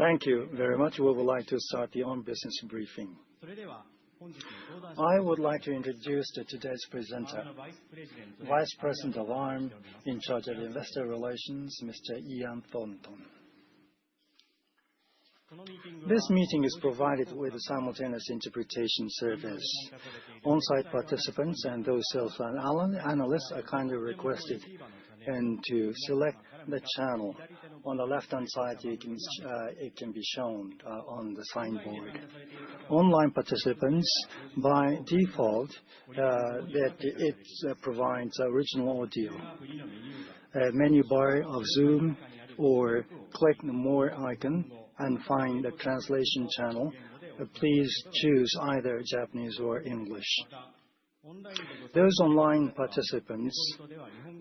Thank you very much. We would like to start the Arm business briefing. I would like to introduce today's presenter, Vice President of Arm in charge of Investor Relations, Mr. Ian Thornton. This meeting is provided with a simultaneous interpretation service. On-site participants and those sell-side analysts are kindly requested to select the channel. On the left-hand side, it can be shown on the signboard. Online participants, by default, it provides original audio. Menu bar of Zoom, or click the More icon and find the translation channel. Please choose either Japanese or English. Those online participants,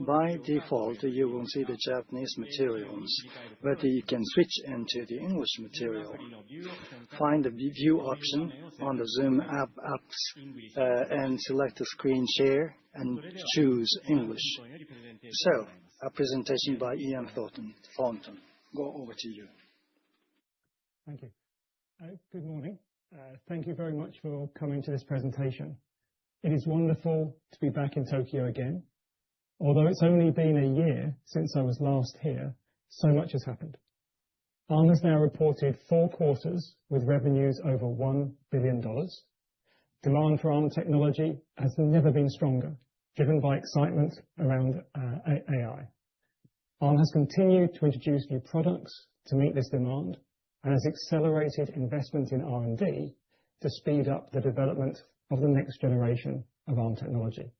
by default, you will see the Japanese materials, but you can switch into the English material. Find the view option on the Zoom apps and select the screen share and choose English. So, a presentation by Ian Thornton. Go over to you. Thank you. Good morning. Thank you very much for coming to this presentation. It is wonderful to be back in Tokyo again. Although it's only been a year since I was last here, so much has happened. Arm has now reported 4 quarters with revenues over $1 billion. Demand for Arm technology has never been stronger, driven by excitement around AI. Arm has continued to introduce new products to meet this demand and has accelerated investment in R&D to speed up the development of the next generation of Arm technology.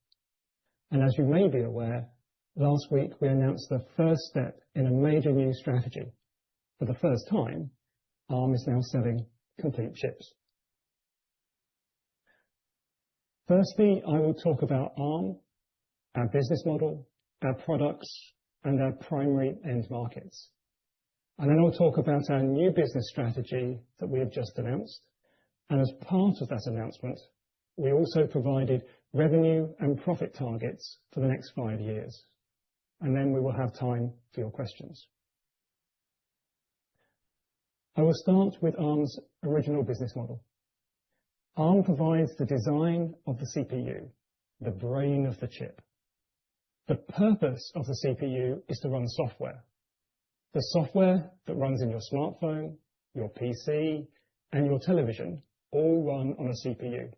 And as you may be aware, last week we announced the first step in a major new strategy. For the first time, Arm is now selling complete chips. Firstly, I will talk about Arm, our business model, our products, and our primary end markets. And then I'll talk about our new business strategy that we have just announced. And as part of that announcement, we also provided revenue and profit targets for the next 5 years. And then we will have time for your questions. I will start with Arm's original business model. Arm provides the design of the CPU, the brain of the chip. The purpose of the CPU is to run software. The software that runs in your smartphone, your PC, and your television all run on a CPU.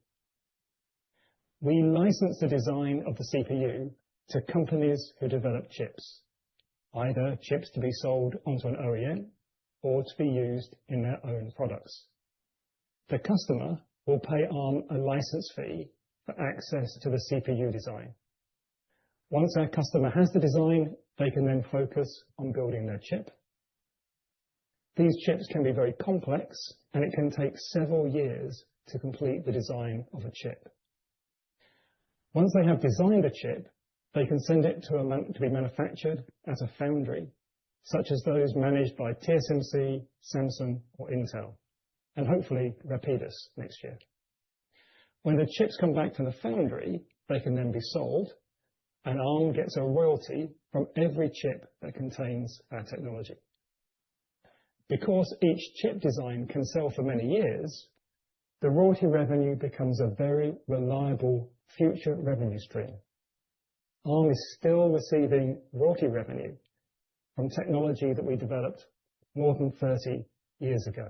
We license the design of the CPU to companies who develop chips, either chips to be sold onto an OEM or to be used in their own products. The customer will pay Arm a license fee for access to the CPU design. Once our customer has the design, they can then focus on building their chip. These chips can be very complex, and it can take several years to complete the design of a chip. Once they have designed a chip, they can send it to be manufactured at a foundry, such as those managed by TSMC, Samsung, or Intel, and hopefully Rapidus next year. When the chips come back to the foundry, they can then be sold, and Arm gets a royalty from every chip that contains our technology. Because each chip design can sell for many years, the royalty revenue becomes a very reliable future revenue stream. Arm is still receiving royalty revenue from technology that we developed more than 30 years ago.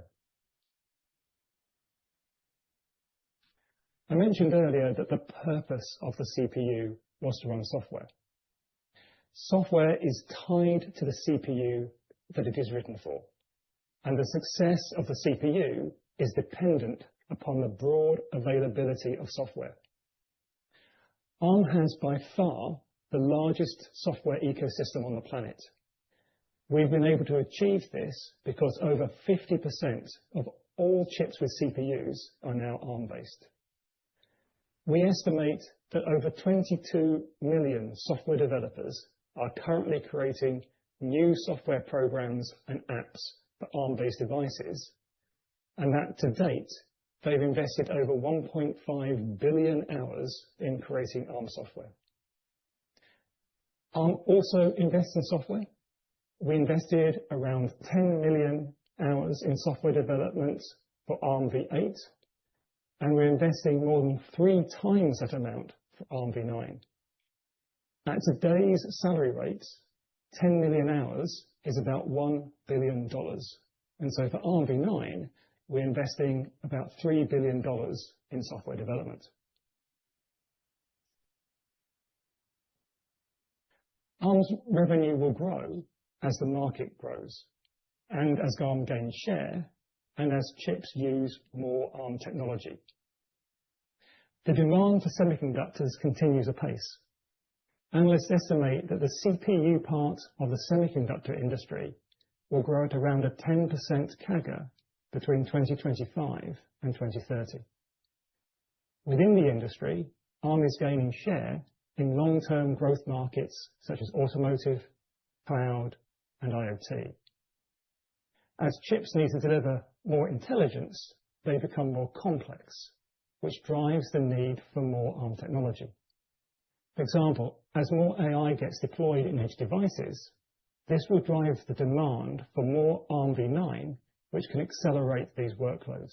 I mentioned earlier that the purpose of the CPU was to run software. Software is tied to the CPU that it is written for, and the success of the CPU is dependent upon the broad availability of software. Arm has by far the largest software ecosystem on the planet. We've been able to achieve this because over 50% of all chips with CPUs are now Arm-based. We estimate that over 22 million software developers are currently creating new software programs and apps for Arm-based devices, and that to date, they've invested over 1.5 billion hours in creating Arm software. Arm also invests in software. We invested around $10 million hours in software development for ARMv8, and we're investing more than 3 times that amount for ARMv9. At today's salary rates, 10 million hours is about $1 billion. And so for ARMv9, we're investing about $3 billion in software development. ARM's revenue will grow as the market grows, and as ARM gains share, and as chips use more ARM technology. The demand for semiconductors continues apace. Analysts estimate that the CPU part of the semiconductor industry will grow at around a 10% CAGR between 2025 and 2030. Within the industry, ARM is gaining share in long-term growth markets such as automotive, cloud, and IoT. As chips need to deliver more intelligence, they become more complex, which drives the need for more ARM technology. For example, as more AI gets deployed in edge devices, this will drive the demand for more ARMv9, which can accelerate these workloads.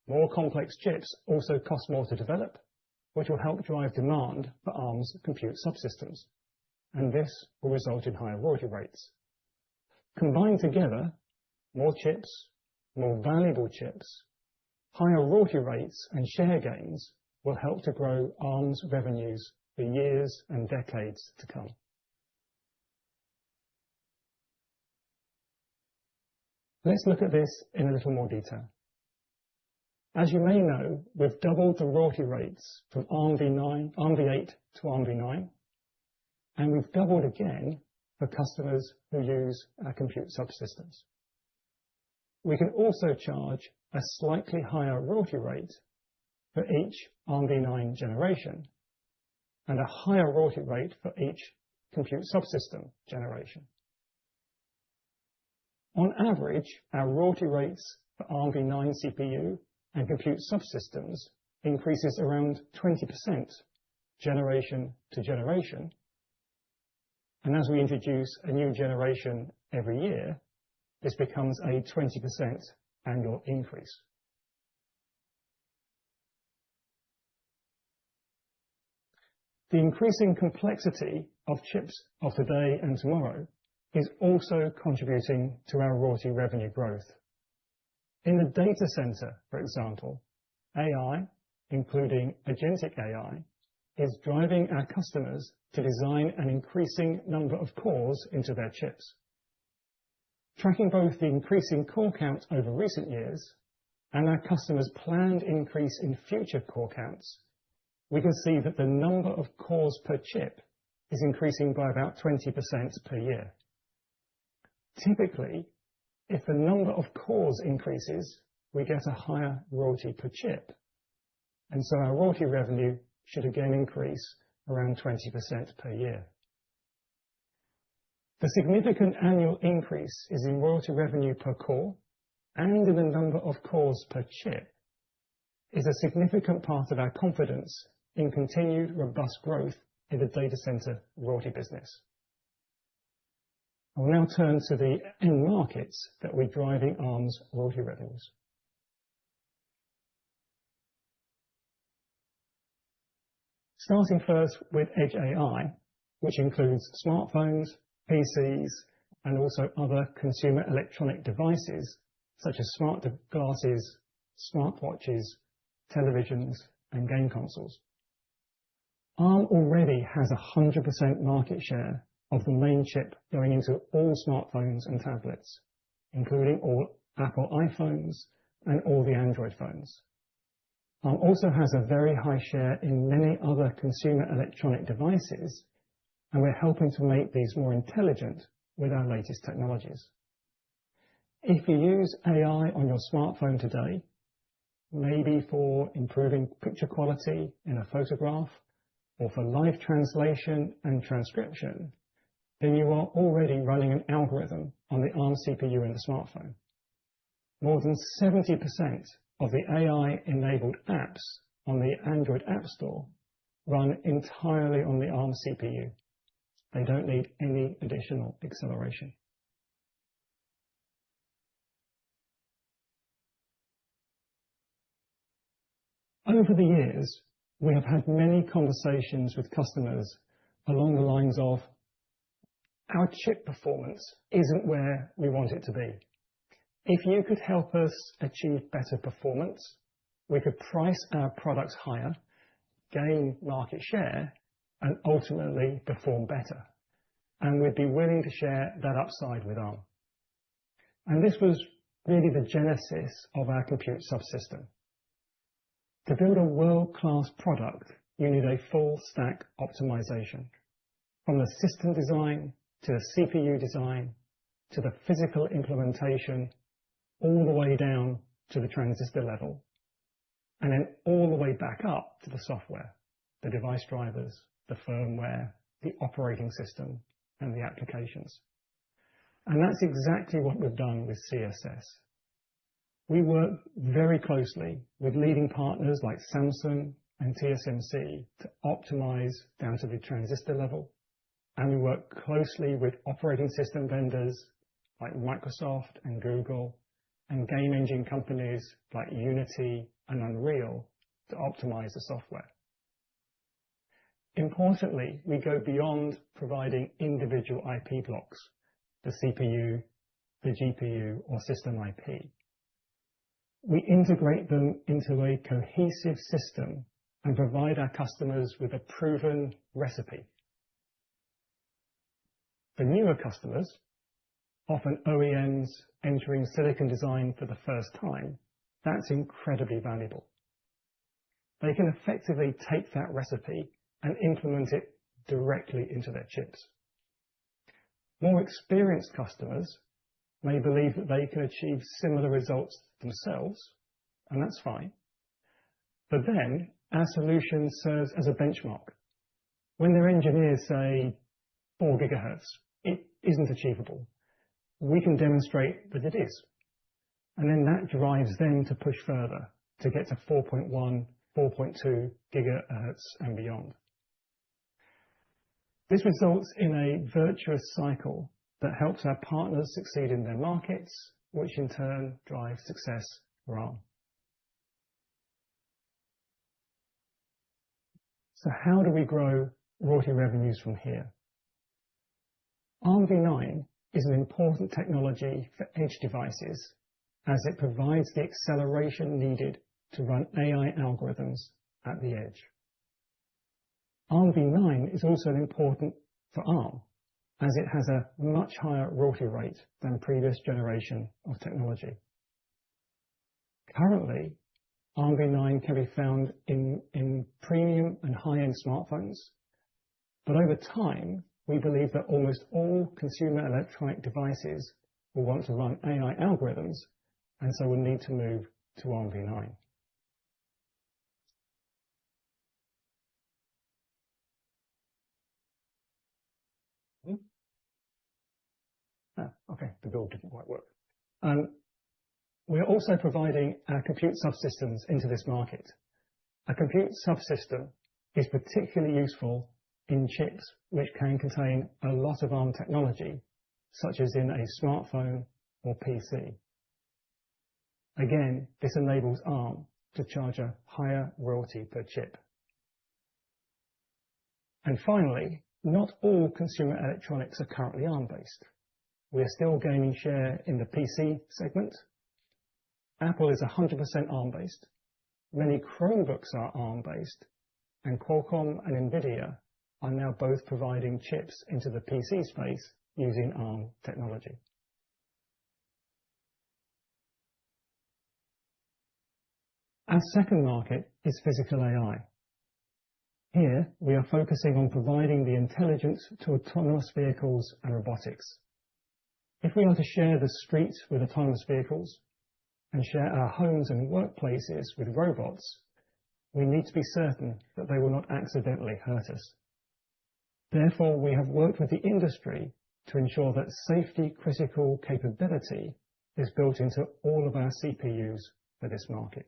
More complex chips also cost more to develop, which will help drive demand for ARM's compute subsystems, and this will result in higher royalty rates. Combined together, more chips, more valuable chips, higher royalty rates and share gains will help to grow ARM's revenues for years and decades to come. Let's look at this in a little more detail. As you may know, we've doubled the royalty rates from ARMv8 to ARMv9, and we've doubled again for customers who use our compute subsystems. We can also charge a slightly higher royalty rate for each ARMv9 generation, and a higher royalty rate for each compute subsystem generation. On average, our royalty rates for ARMv9 CPU and compute subsystems increases around 20% generation to generation, and as we introduce a new generation every year, this becomes a 20% annual increase. The increasing complexity of chips of today and tomorrow is also contributing to our royalty revenue growth. In the data center, for example, AI, including agentic AI, is driving our customers to design an increasing number of cores into their chips. Tracking both the increasing core count over recent years and our customers' planned increase in future core counts, we can see that the number of cores per chip is increasing by about 20% per year. Typically, if the number of cores increases, we get a higher royalty per chip, and so our royalty revenue should again increase around 20% per year. The significant annual increase is in royalty revenue per core and in the number of cores per chip is a significant part of our confidence in continued robust growth in the data center royalty business. I will now turn to the end markets that we're driving ARM's royalty revenues. Starting first with Edge AI, which includes smartphones, PCs, and also other consumer electronic devices such as smart glasses, smartwatches, televisions, and game consoles. ARM already has 100% market share of the main chip going into all smartphones and tablets, including all Apple iPhones and all the Android phones. ARM also has a very high share in many other consumer electronic devices, and we're helping to make these more intelligent with our latest technologies. If you use AI on your smartphone today, maybe for improving picture quality in a photograph or for live translation and transcription, then you are already running an algorithm on the ARM CPU in the smartphone. More than 70% of the AI-enabled apps on the Android App Store run entirely on the ARM CPU. They don't need any additional acceleration. Over the years, we have had many conversations with customers along the lines of, our chip performance isn't where we want it to be. If you could help us achieve better performance, we could price our products higher, gain market share, and ultimately perform better. And we'd be willing to share that upside with Arm. And this was really the genesis of our compute subsystem. To build a world-class product, you need a full stack optimization, from the system design to the CPU design to the physical implementation, all the way down to the transistor level, and then all the way back up to the software, the device drivers, the firmware, the operating system, and the applications. And that's exactly what we've done with CSS. We work very closely with leading partners like Samsung and TSMC to optimize down to the transistor level. And we work closely with operating system vendors like Microsoft and Google, and game engine companies like Unity and Unreal to optimize the software. Importantly, we go beyond providing individual IP blocks, the CPU, the GPU, or system IP. We integrate them into a cohesive system and provide our customers with a proven recipe. For newer customers, often OEMs entering silicon design for the first time, that's incredibly valuable. They can effectively take that recipe and implement it directly into their chips. More experienced customers may believe that they can achieve similar results themselves, and that's fine. But then our solution serves as a benchmark. When their engineers say 4 gigahertz, it isn't achievable, we can demonstrate that it is. And then that drives them to push further to get to 4.1, 4.2 gigahertz and beyond. This results in a virtuous cycle that helps our partners succeed in their markets, which in turn drives success for Arm. So how do we grow royalty revenues from here? Armv9 is an important technology for edge devices as it provides the acceleration needed to run AI algorithms at the edge. Armv9 is also important for Arm as it has a much higher royalty rate than previous generation of technology. Currently, Armv9 can be found in premium and high-end smartphones, but over time, we believe that almost all consumer electronic devices will want to run AI algorithms, and so will need to move to Armv9. Okay, the build didn't quite work. We are also providing our compute subsystems into this market. A compute subsystem is particularly useful in chips which can contain a lot of Arm technology, such as in a smartphone or PC. Again, this enables Arm to charge a higher royalty per chip. And finally, not all consumer electronics are currently Arm-based. We are still gaining share in the PC segment. Apple is 100% Arm-based. Many Chromebooks are Arm-based, and Qualcomm and NVIDIA are now both providing chips into the PC space using Arm technology. Our second market is physical AI. Here, we are focusing on providing the intelligence to autonomous vehicles and robotics. If we are to share the street with autonomous vehicles and share our homes and workplaces with robots, we need to be certain that they will not accidentally hurt us. Therefore, we have worked with the industry to ensure that safety-critical capability is built into all of our CPUs for this market.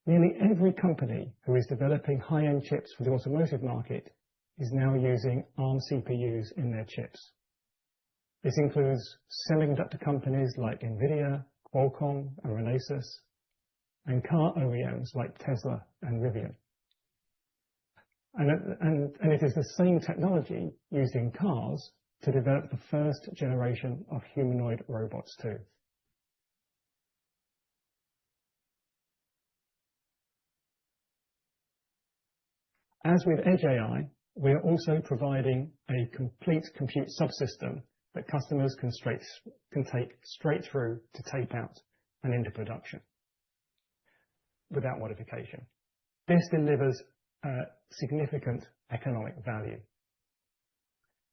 Nearly every company who is developing high-end chips for the automotive market is now using Arm CPUs in their chips. This includes semiconductor companies like NVIDIA, Qualcomm, and Renesas, and car OEMs like Tesla and Rivian. And it is the same technology used in cars to develop the first generation of humanoid robots too. As with Edge AI, we are also providing a complete compute subsystem that customers can take straight through to tape out and into production without modification. This delivers significant economic value.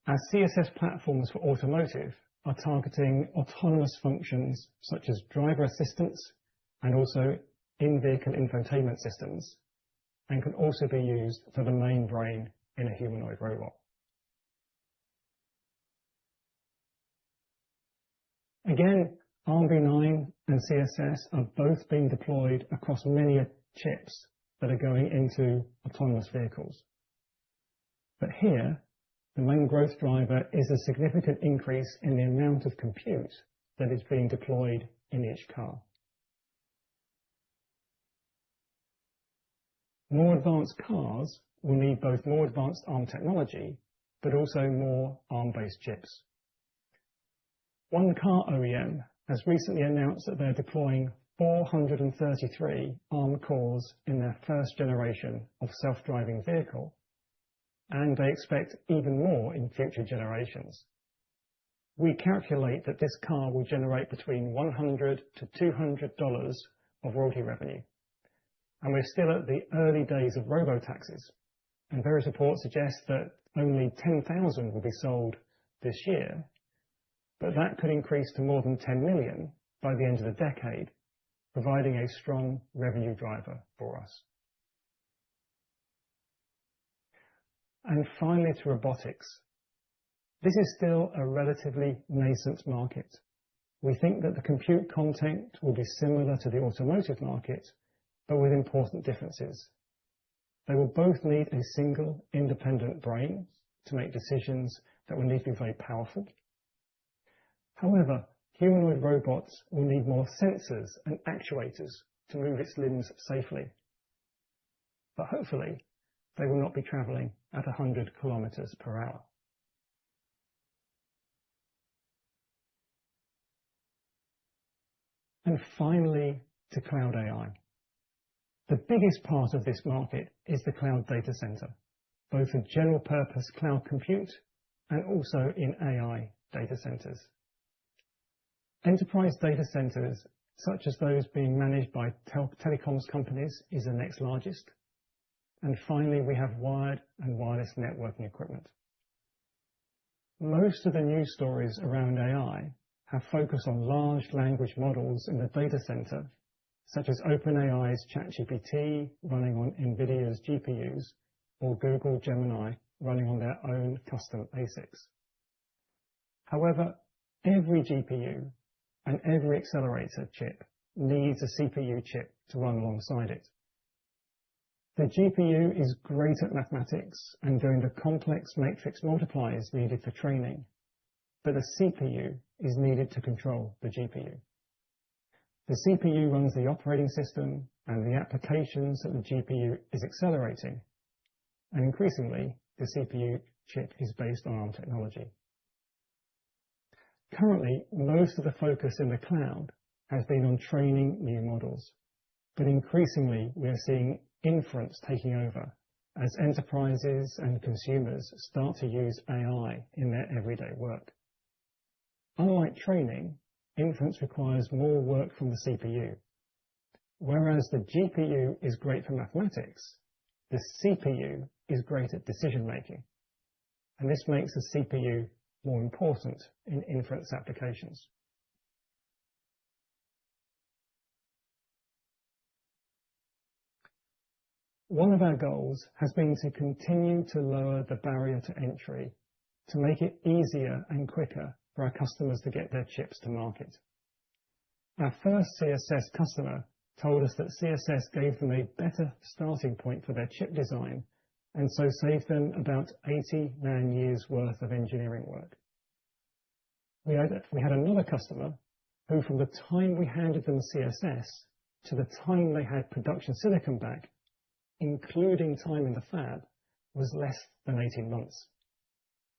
Our CSS platforms for automotive are targeting autonomous functions such as driver assistance and also in-vehicle infotainment systems, and can also be used for the main brain in a humanoid robot. Again, Armv9 and CSS are both being deployed across many chips that are going into autonomous vehicles. But here, the main growth driver is a significant increase in the amount of compute that is being deployed in each car. More advanced cars will need both more advanced ARM technology, but also more ARM-based chips. One car OEM has recently announced that they're deploying 433 ARM cores in their first generation of self-driving vehicle, and they expect even more in future generations. We calculate that this car will generate between $100 to $200 of royalty revenue. And we're still at the early days of robo-taxis, and various reports suggest that only 10,000 will be sold this year, but that could increase to more than 10 million by the end of the decade, providing a strong revenue driver for us. And finally, to robotics. This is still a relatively nascent market. We think that the compute content will be similar to the automotive market, but with important differences. They will both need a single independent brain to make decisions that will need to be very powerful. However, humanoid robots will need more sensors and actuators to move its limbs safely. But hopefully, they will not be traveling at 100 kilometers per hour. And finally, to cloud AI. The biggest part of this market is the cloud data center, both for general purpose cloud compute and also in AI data centers. Enterprise data centers, such as those being managed by telecoms companies, is the next largest. And finally, we have wired and wireless networking equipment. Most of the news stories around AI have focused on large language models in the data center, such as OpenAI's ChatGPT running on NVIDIA's GPUs, or Google Gemini running on their own custom ASICs. However, every GPU and every accelerator chip needs a CPU chip to run alongside it. The GPU is great at mathematics and doing the complex matrix multipliers needed for training, but the CPU is needed to control the GPU. The CPU runs the operating system and the applications that the GPU is accelerating, and increasingly, the CPU chip is based on ARM technology. Currently, most of the focus in the cloud has been on training new models, but increasingly we are seeing inference taking over as enterprises and consumers start to use AI in their everyday work. Unlike training, inference requires more work from the CPU. Whereas the GPU is great for mathematics, the CPU is great at decision making. And this makes the CPU more important in inference applications. One of our goals has been to continue to lower the barrier to entry to make it easier and quicker for our customers to get their chips to market. Our first CSS customer told us that CSS gave them a better starting point for their chip design and so saved them about 80 man-years worth of engineering work. We had another customer who, from the time we handed them CSS, to the time they had production silicon back, including time in the fab, was less than 18 months.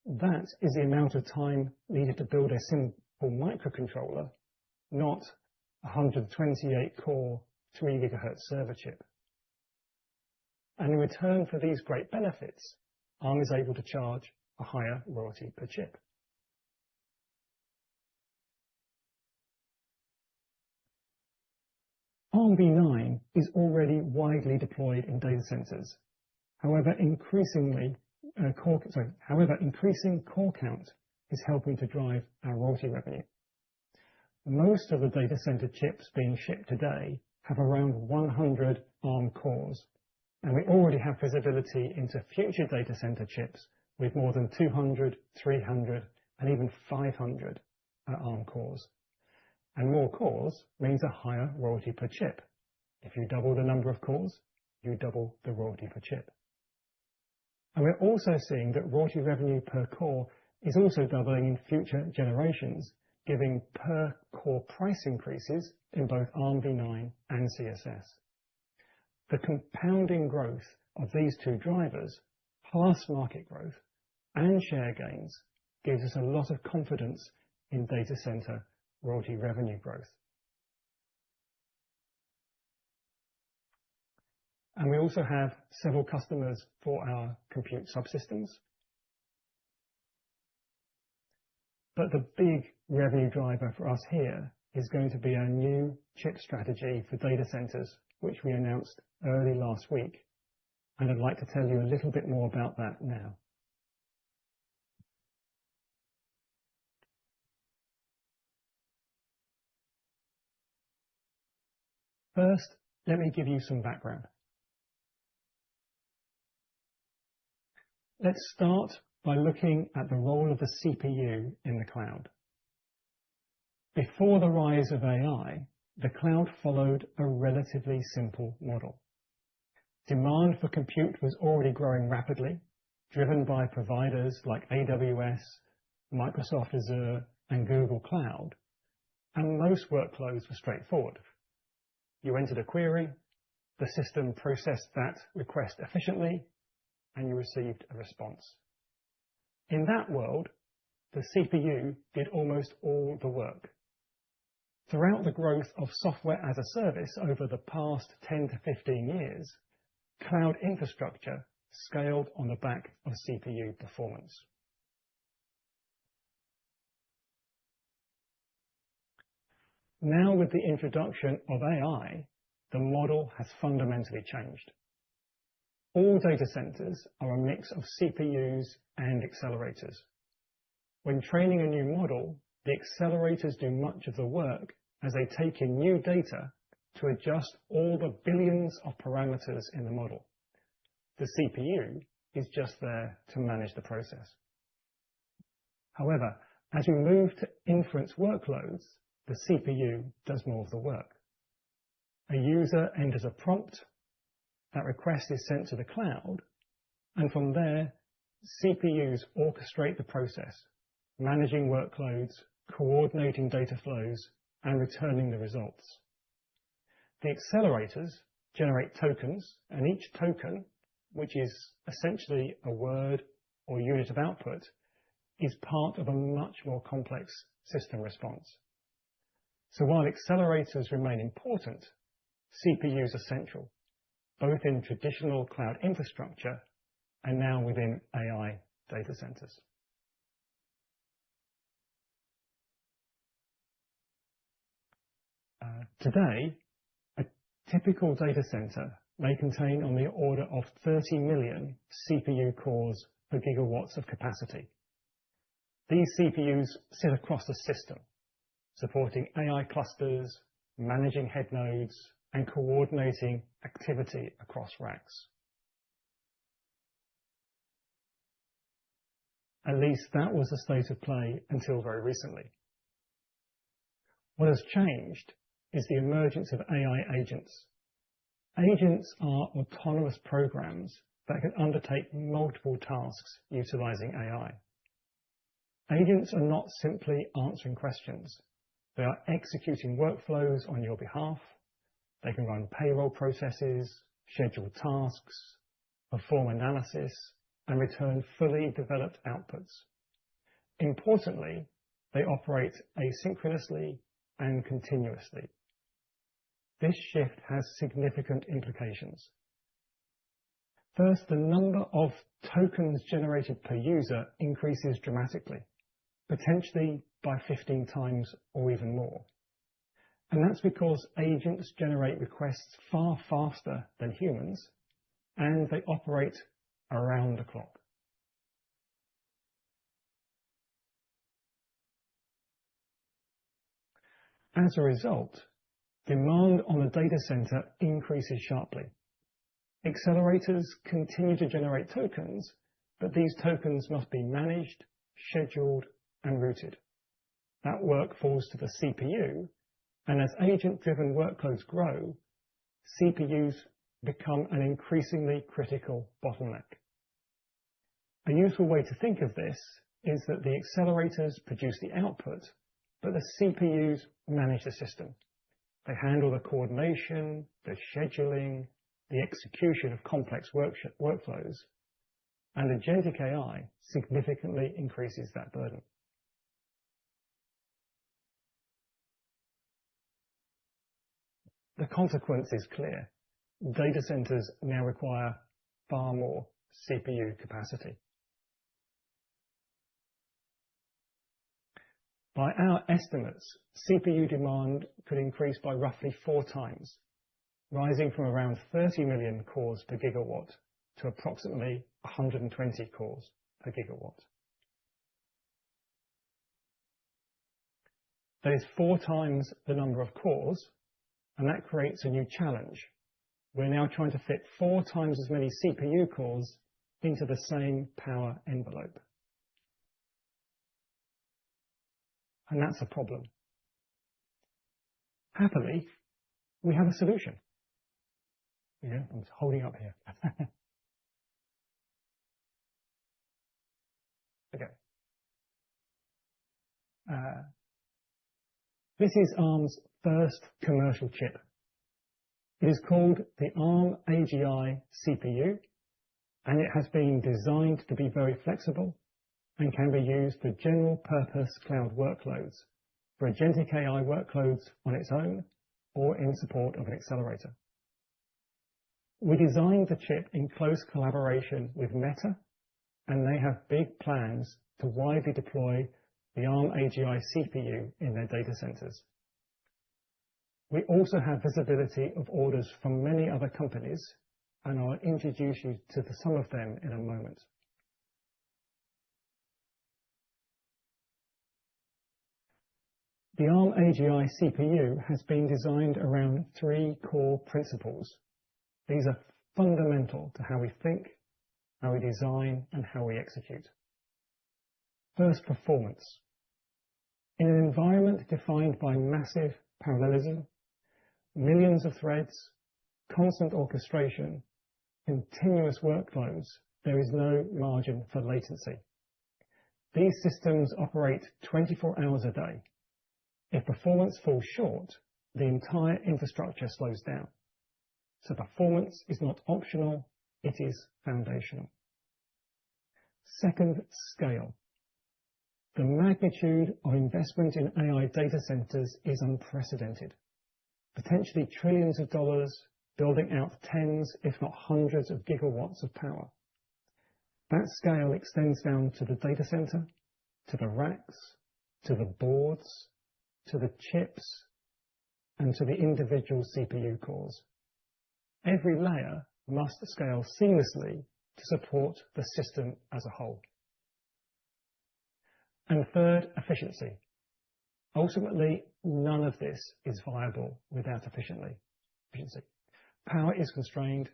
That is the amount of time needed to build a simple microcontroller, not a 128-core 3 GHz server chip. And in return for these great benefits, ARM is able to charge a higher royalty per chip. ARMv9 is already widely deployed in data centers. However, increasing core count is helping to drive our royalty revenue. Most of the data center chips being shipped today have around 100 ARM cores, and we already have visibility into future data center chips with more than 200, 300, and even 500 ARM cores. And more cores means a higher royalty per chip. If you double the number of cores, you double the royalty per chip. And we're also seeing that royalty revenue per core is also doubling in future generations, giving per core price increases in both ARMv9 and CSS. The compounding growth of these two drivers, plus market growth and share gains, gives us a lot of confidence in data center royalty revenue growth. And we also have several customers for our compute subsystems. But the big revenue driver for us here is going to be our new chip strategy for data centers, which we announced early last week. And I'd like to tell you a little bit more about that now. First, let me give you some background. Let's start by looking at the role of the CPU in the cloud. Before the rise of AI, the cloud followed a relatively simple model. Demand for compute was already growing rapidly, driven by providers like AWS, Microsoft Azure, and Google Cloud, and most workloads were straightforward. You entered a query, the system processed that request efficiently, and you received a response. In that world, the CPU did almost all the work. Throughout the growth of software as a service over the past 10 to 15 years, cloud infrastructure scaled on the back of CPU performance. Now, with the introduction of AI, the model has fundamentally changed. All data centers are a mix of CPUs and accelerators. When training a new model, the accelerators do much of the work as they take in new data to adjust all the billions of parameters in the model. The CPU is just there to manage the process. However, as we move to inference workloads, the CPU does more of the work. A user enters a prompt, that request is sent to the cloud, and from there, CPUs orchestrate the process, managing workloads, coordinating data flows, and returning the results. The accelerators generate tokens, and each token, which is essentially a word or unit of output, is part of a much more complex system response. So while accelerators remain important, CPUs are central, both in traditional cloud infrastructure and now within AI data centers. Today, a typical data center may contain on the order of 30 million CPU cores per gigawatts of capacity. These CPUs sit across the system, supporting AI clusters, managing head nodes, and coordinating activity across racks. At least that was the state of play until very recently. What has changed is the emergence of AI agents. Agents are autonomous programs that can undertake multiple tasks utilizing AI. Agents are not simply answering questions. They are executing workflows on your behalf. They can run payroll processes, schedule tasks, perform analysis, and return fully developed outputs. Importantly, they operate asynchronously and continuously. This shift has significant implications. First, the number of tokens generated per user increases dramatically, potentially by 15 times or even more. And that's because agents generate requests far faster than humans, and they operate around the clock. As a result, demand on the data center increases sharply. Accelerators continue to generate tokens, but these tokens must be managed, scheduled, and routed. That work falls to the CPU, and as agent-driven workloads grow, CPUs become an increasingly critical bottleneck. A useful way to think of this is that the accelerators produce the output, but the CPUs manage the system. They handle the coordination, the scheduling, the execution of complex workflows, and agentic AI significantly increases that burden. The consequence is clear. Data centers now require far more CPU capacity. By our estimates, CPU demand could increase by roughly 4 times, rising from around 30 million cores per gigawatt to approximately 120 cores per gigawatt. That is 4 times the number of cores, and that creates a new challenge. We're now trying to fit 4 times as many CPU cores into the same power envelope. And that's a problem. Happily, we have a solution. Yeah, I'm holding up here. Okay. This is ARM's first commercial chip. It is called the ARM AGI CPU, and it has been designed to be very flexible and can be used for general-purpose cloud workloads, for agentic AI workloads on its own, or in support of an accelerator. We designed the chip in close collaboration with Meta, and they have big plans to widely deploy the ARM AGI CPU in their data centers. We also have visibility of orders from many other companies, and I'll introduce you to some of them in a moment. The ARM AGI CPU has been designed around 3 core principles. These are fundamental to how we think, how we design, and how we execute. First, performance. In an environment defined by massive parallelism, millions of threads, constant orchestration, continuous workflows, there is no margin for latency. These systems operate 24 hours a day. If performance falls short, the entire infrastructure slows down. So performance is not optional, it is foundational. Second, scale. The magnitude of investment in AI data centers is unprecedented. Potentially trillions of dollars building out tens, if not hundreds of gigawatts of power. That scale extends down to the data center, to the racks, to the boards, to the chips, and to the individual CPU cores. Every layer must scale seamlessly to support the system as a whole. And third, efficiency. Ultimately, none of this is viable without efficiency. Power is constrained,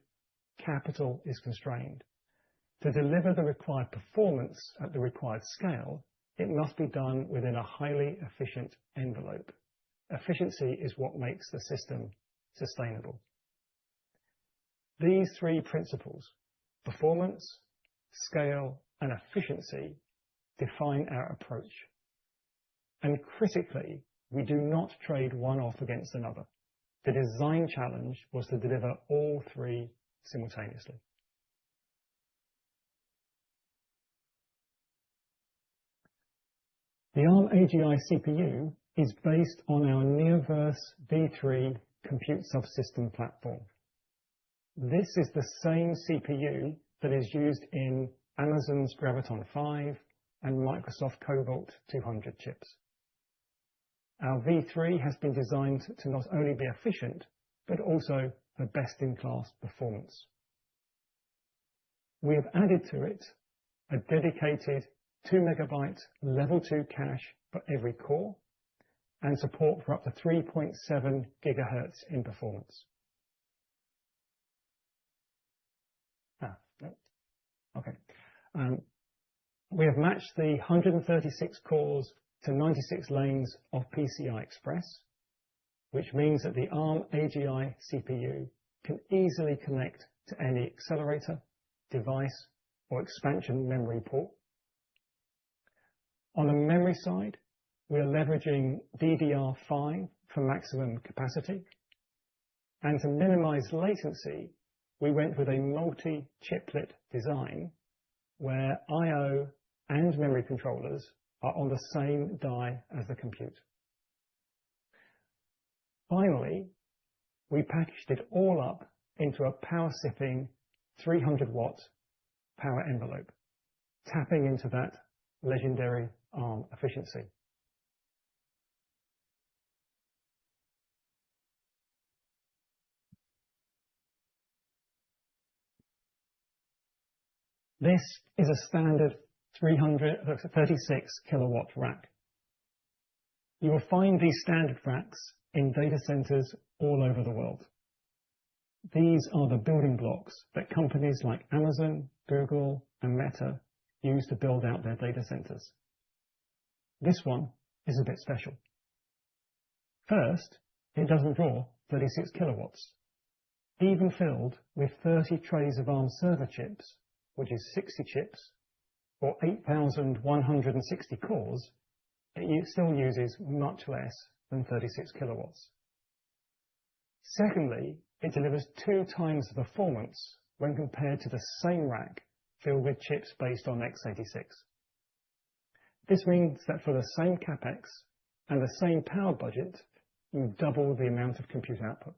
capital is constrained. To deliver the required performance at the required scale, it must be done within a highly efficient envelope. Efficiency is what makes the system sustainable. These 3 principles, performance, scale, and efficiency, define our approach. And critically, we do not trade one off against another. the design challenge was to deliver all three simultaneously. The ARM AGI CPU is based on our Neoverse V3 compute subsystem platform. This is the same CPU that is used in Amazon's Graviton 5 and Microsoft Cobalt 200 chips. Our V3 has been designed to not only be efficient, but also for best-in-class performance. We have added to it a dedicated 2 megabyte level 2 cache for every core and support for up to 3.7 gigahertz in performance. We have matched the 136 cores to 96 lanes of PCI Express, which means that the ARM AGI CPU can easily connect to any accelerator, device, or expansion memory port. On the memory side, we are leveraging DDR5 for maximum capacity, and to minimize latency, we went with a multi-chiplet design where I/O and memory controllers are on the same die as the compute. Finally, we packaged it all up into a power-sipping 300-watt power envelope, tapping into that legendary ARM efficiency. This is a standard 36 kilowatt rack. You will find these standard racks in data centers all over the world. These are the building blocks that companies like Amazon, Google, and Meta use to build out their data centers. This one is a bit special. First, it doesn't draw 36 kilowatts. Even filled with 30 trays of ARM server chips, which is 60 chips, or 8,160 cores, it still uses much less than 36 kilowatts. Secondly, it delivers 2 times the performance when compared to the same rack filled with chips based on x86. This means that for the same capex and the same power budget, you double the amount of compute output.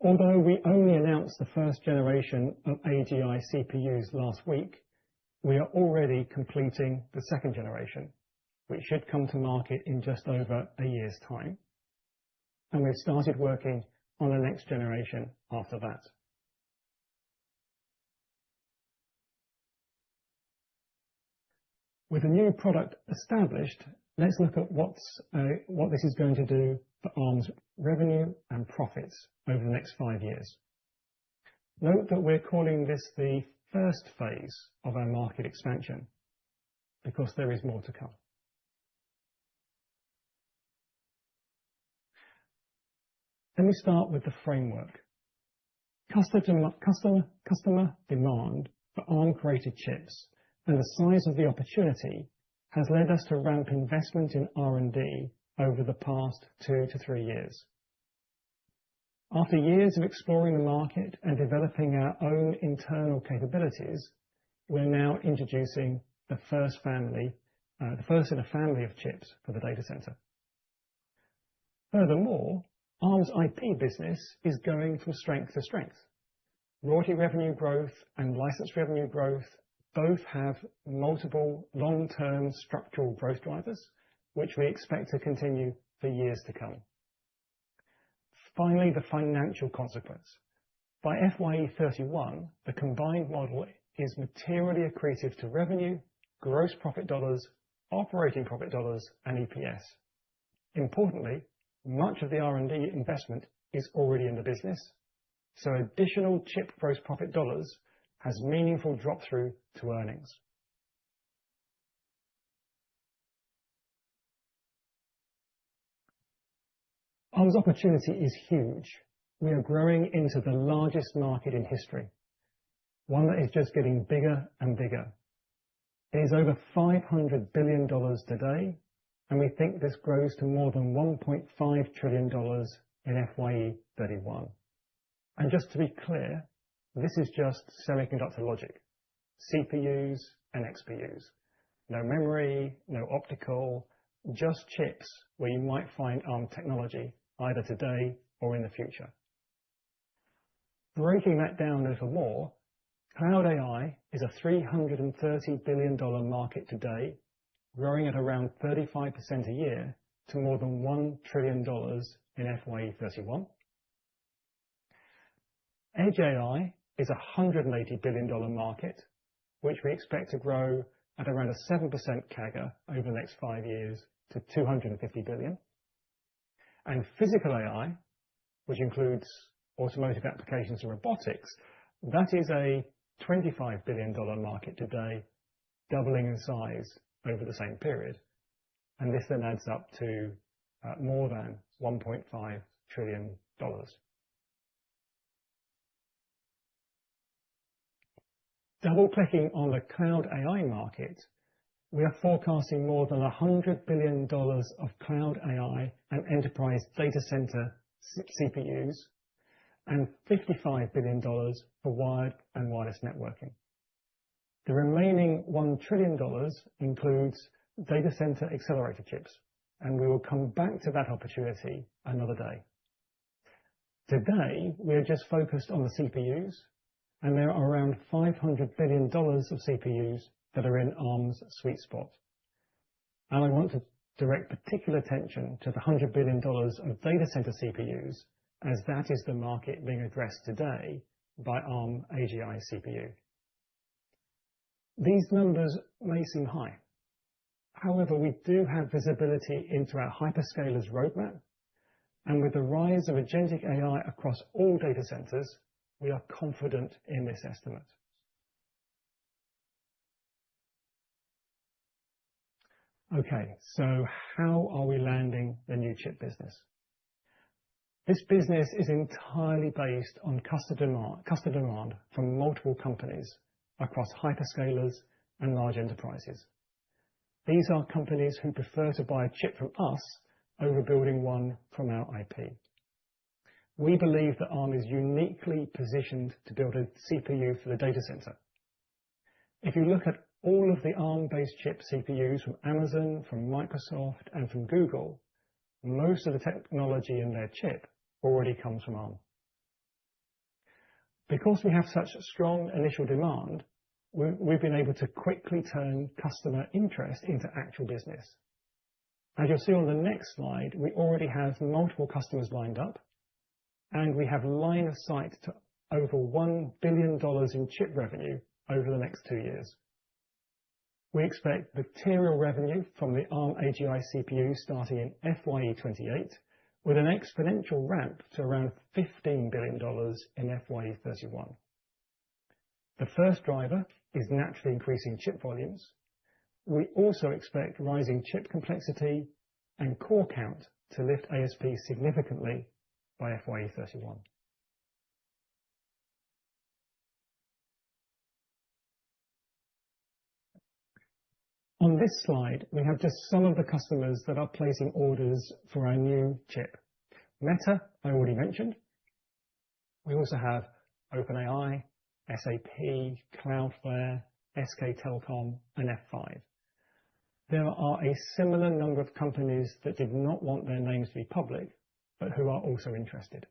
Although we only announced the first generation of AGI CPUs last week, we are already completing the second generation, which should come to market in just over a year's time. And we've started working on the next generation after that. With a new product established, let's look at what this is going to do for ARM's revenue and profits over the next 5 years. Note that we're calling this the first phase of our market expansion, because there is more to come. Let me start with the framework. Customer demand for ARM-created chips and the size of the opportunity has led us to ramp investment in R&D over the past 2 to 3 years. After years of exploring the market and developing our own internal capabilities, we're now introducing the first in a family of chips for the data center. Furthermore, ARM's IP business is going from strength to strength. Royalty revenue growth and license revenue growth both have multiple long-term structural growth drivers, which we expect to continue for years to come. Finally, the financial consequence. By FYE31, the combined model is materially accretive to revenue, gross profit dollars, operating profit dollars, and EPS. Importantly, much of the R&D investment is already in the business, so additional chip gross profit dollars has meaningful drop-through to earnings. ARM's opportunity is huge. We are growing into the largest market in history, one that is just getting bigger and bigger. It is over $500 billion today, and we think this grows to more than $1.5 trillion in FYE 31. And just to be clear, this is just semiconductor logic, CPUs and XPUs. No memory, no optical, just chips where you might find ARM technology either today or in the future. Breaking that down a little more, cloud AI is a $330 billion market today, growing at around 35% a year to more than $1 trillion in FYE 31. Edge AI is a $180 billion market, which we expect to grow at around a 7% CAGR over the next 5 years to $250 billion. And physical AI, which includes automotive applications and robotics, that is a $25 billion market today, doubling in size over the same period. And this then adds up to more than $1.5 trillion. Double-clicking on the cloud AI market, we are forecasting more than $100 billion of cloud AI and enterprise data center CPUs and $55 billion for wired and wireless networking. The remaining $1 trillion includes data center accelerator chips, and we will come back to that opportunity another day. Today, we are just focused on the CPUs, and there are around $500 billion of CPUs that are in ARM's sweet spot. And I want to direct particular attention to the $100 billion of data center CPUs, as that is the market being addressed today by ARM AGI CPU. These numbers may seem high. However, we do have visibility into our hyperscalers roadmap, and with the rise of agentic AI across all data centers, we are confident in this estimate. Okay, so how are we landing the new chip business? This business is entirely based on customer demand from multiple companies across hyperscalers and large enterprises. These are companies who prefer to buy a chip from us over building one from our IP. We believe that ARM is uniquely positioned to build a CPU for the data center. If you look at all of the ARM-based chip CPUs from Amazon, from Microsoft, and from Google, most of the technology in their chip already comes from ARM. Because we have such strong initial demand, we've been able to quickly turn customer interest into actual business. As you'll see on the next slide, we already have multiple customers lined up, and we have line of sight to over $1 billion in chip revenue over the next 2 years. We expect material revenue from the ARM AGI CPU starting in FYE 28, with an exponential ramp to around $15 billion in FYE 31. The first driver is naturally increasing chip volumes. We also expect rising chip complexity and core count to lift ASP significantly by FYE 31. On this slide, we have just some of the customers that are placing orders for our new chip. Meta, I already mentioned. We also have OpenAI, SAP, Cloudflare, SK Telecom, and F5. There are a similar number of companies that did not want their names to be public, but who are also interested.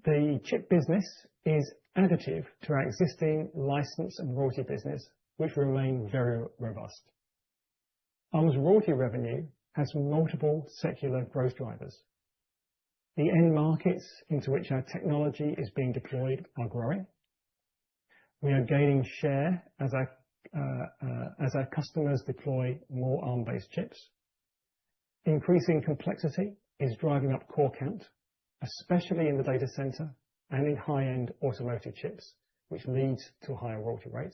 The chip business is additive to our existing license and royalty business, which remain very robust. ARM's royalty revenue has multiple secular growth drivers. The end markets into which our technology is being deployed are growing. We are gaining share as our customers deploy more ARM-based chips. Increasing complexity is driving up core count, especially in the data center and in high-end automotive chips, which leads to a higher royalty rate.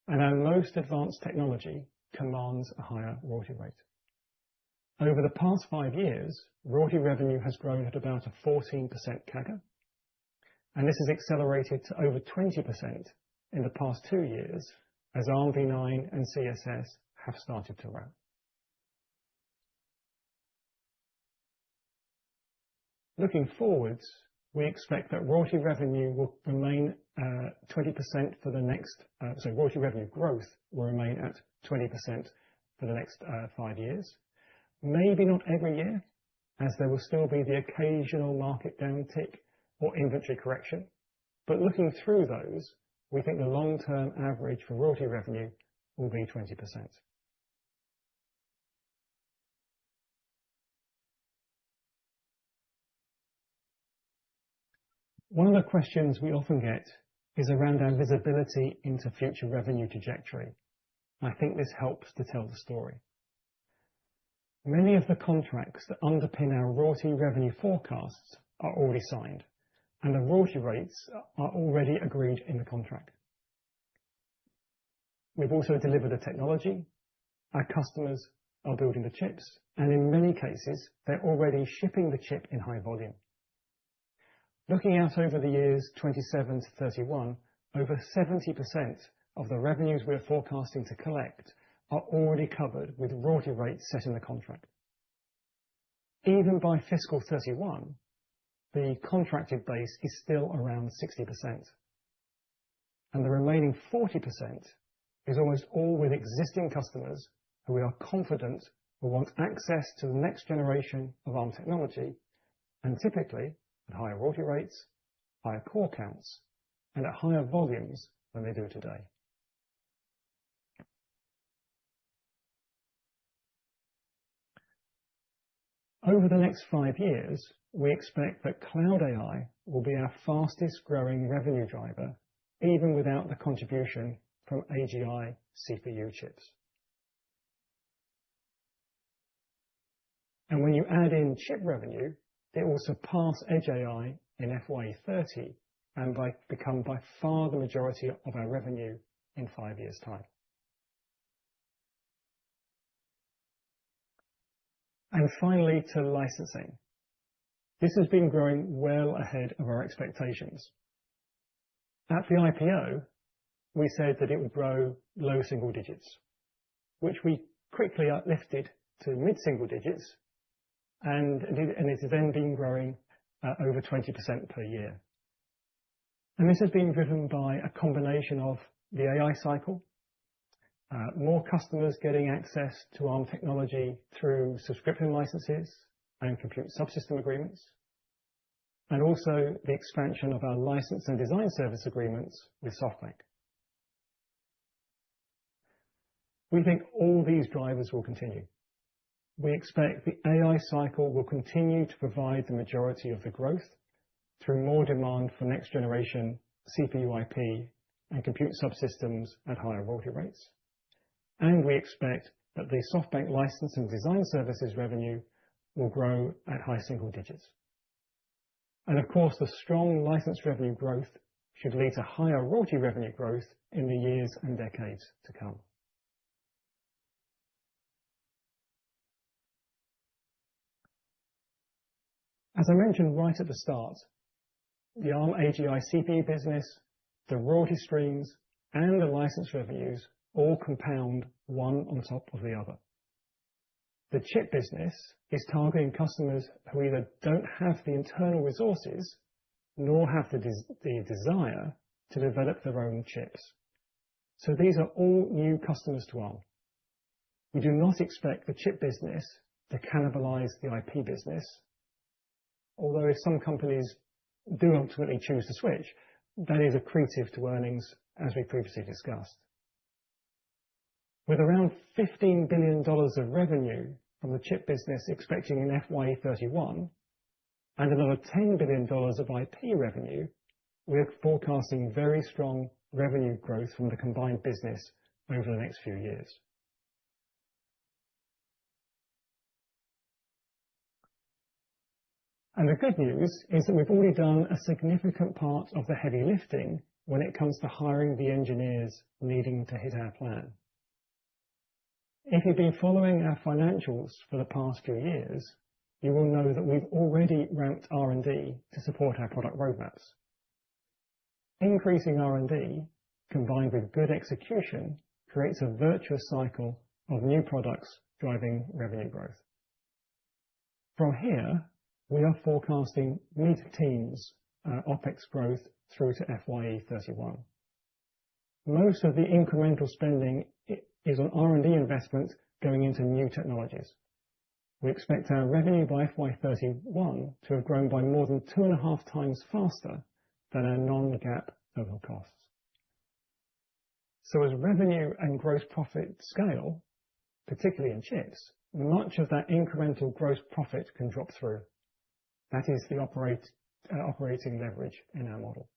And our most advanced technology commands a higher royalty rate. Over the past 5 years, royalty revenue has grown at about a 14% CAGR. and this has accelerated to over 20% in the past 2 years as ARMv9 and CSS have started to ramp. Looking forwards, we expect that royalty revenue will remain 20% for the next, royalty revenue growth will remain at 20% for the next 5 years. Maybe not every year, as there will still be the occasional market downtick or inventory correction. But looking through those, we think the long-term average for royalty revenue will be 20%. One of the questions we often get is around our visibility into future revenue trajectory. I think this helps to tell the story. Many of the contracts that underpin our royalty revenue forecasts are already signed, and the royalty rates are already agreed in the contract. We've also delivered the technology, our customers are building the chips, and in many cases, they're already shipping the chip in high volume. Looking out over the years 27 to 31, over 70% of the revenues we're forecasting to collect are already covered with royalty rates set in the contract. Even by fiscal 31, the contracted base is still around 60%. And the remaining 40% is almost all with existing customers who we are confident will want access to the next generation of ARM technology, and typically at higher royalty rates, higher core counts, and at higher volumes than they do today. Over the next 5 years, we expect that cloud AI will be our fastest growing revenue driver, even without the contribution from AGI CPU chips. And when you add in chip revenue, it will surpass Edge AI in FY30 and become by far the majority of our revenue in 5 years' time. And finally, to licensing. This has been growing well ahead of our expectations. At the IPO, we said that it would grow low single digits, which we quickly uplifted to mid-single digits, and it has then been growing over 20% per year. And this has been driven by a combination of the AI cycle, more customers getting access to ARM technology through subscription licenses and compute subsystem agreements, and also the expansion of our license and design service agreements with SoftBank. We think all these drivers will continue. We expect the AI cycle will continue to provide the majority of the growth through more demand for next generation CPU IP and compute subsystems at higher royalty rates. And we expect that the SoftBank license and design services revenue will grow at high single digits. And of course, the strong license revenue growth should lead to higher royalty revenue growth in the years and decades to come. As I mentioned right at the start, the ARM AGI CPU business, the royalty streams, and the license revenues all compound one on top of the other. The chip business is targeting customers who either don't have the internal resources nor have the desire to develop their own chips. So these are all new customers to ARM. We do not expect the chip business to cannibalize the IP business, although if some companies do ultimately choose to switch, that is accretive to earnings, as we previously discussed. With around $15 billion of revenue from the chip business expecting in FY31 and another $10 billion of IP revenue, we're forecasting very strong revenue growth from the combined business over the next few years. And the good news is that we've already done a significant part of the heavy lifting when it comes to hiring the engineers needing to hit our plan. If you've been following our financials for the past few years, you will know that we've already ramped R&D to support our product roadmaps. Increasing R&D, combined with good execution, creates a virtuous cycle of new products driving revenue growth. From here, we are forecasting mid-teens OpEx growth through to FYE 31. Most of the incremental spending is on R&D investment going into new technologies. We expect our revenue by FY 31 to have grown by more than 2.5 times faster than our non-GAAP total costs. So as revenue and gross profit scale, particularly in chips, much of that incremental gross profit can drop through. That is the operating leverage in our model.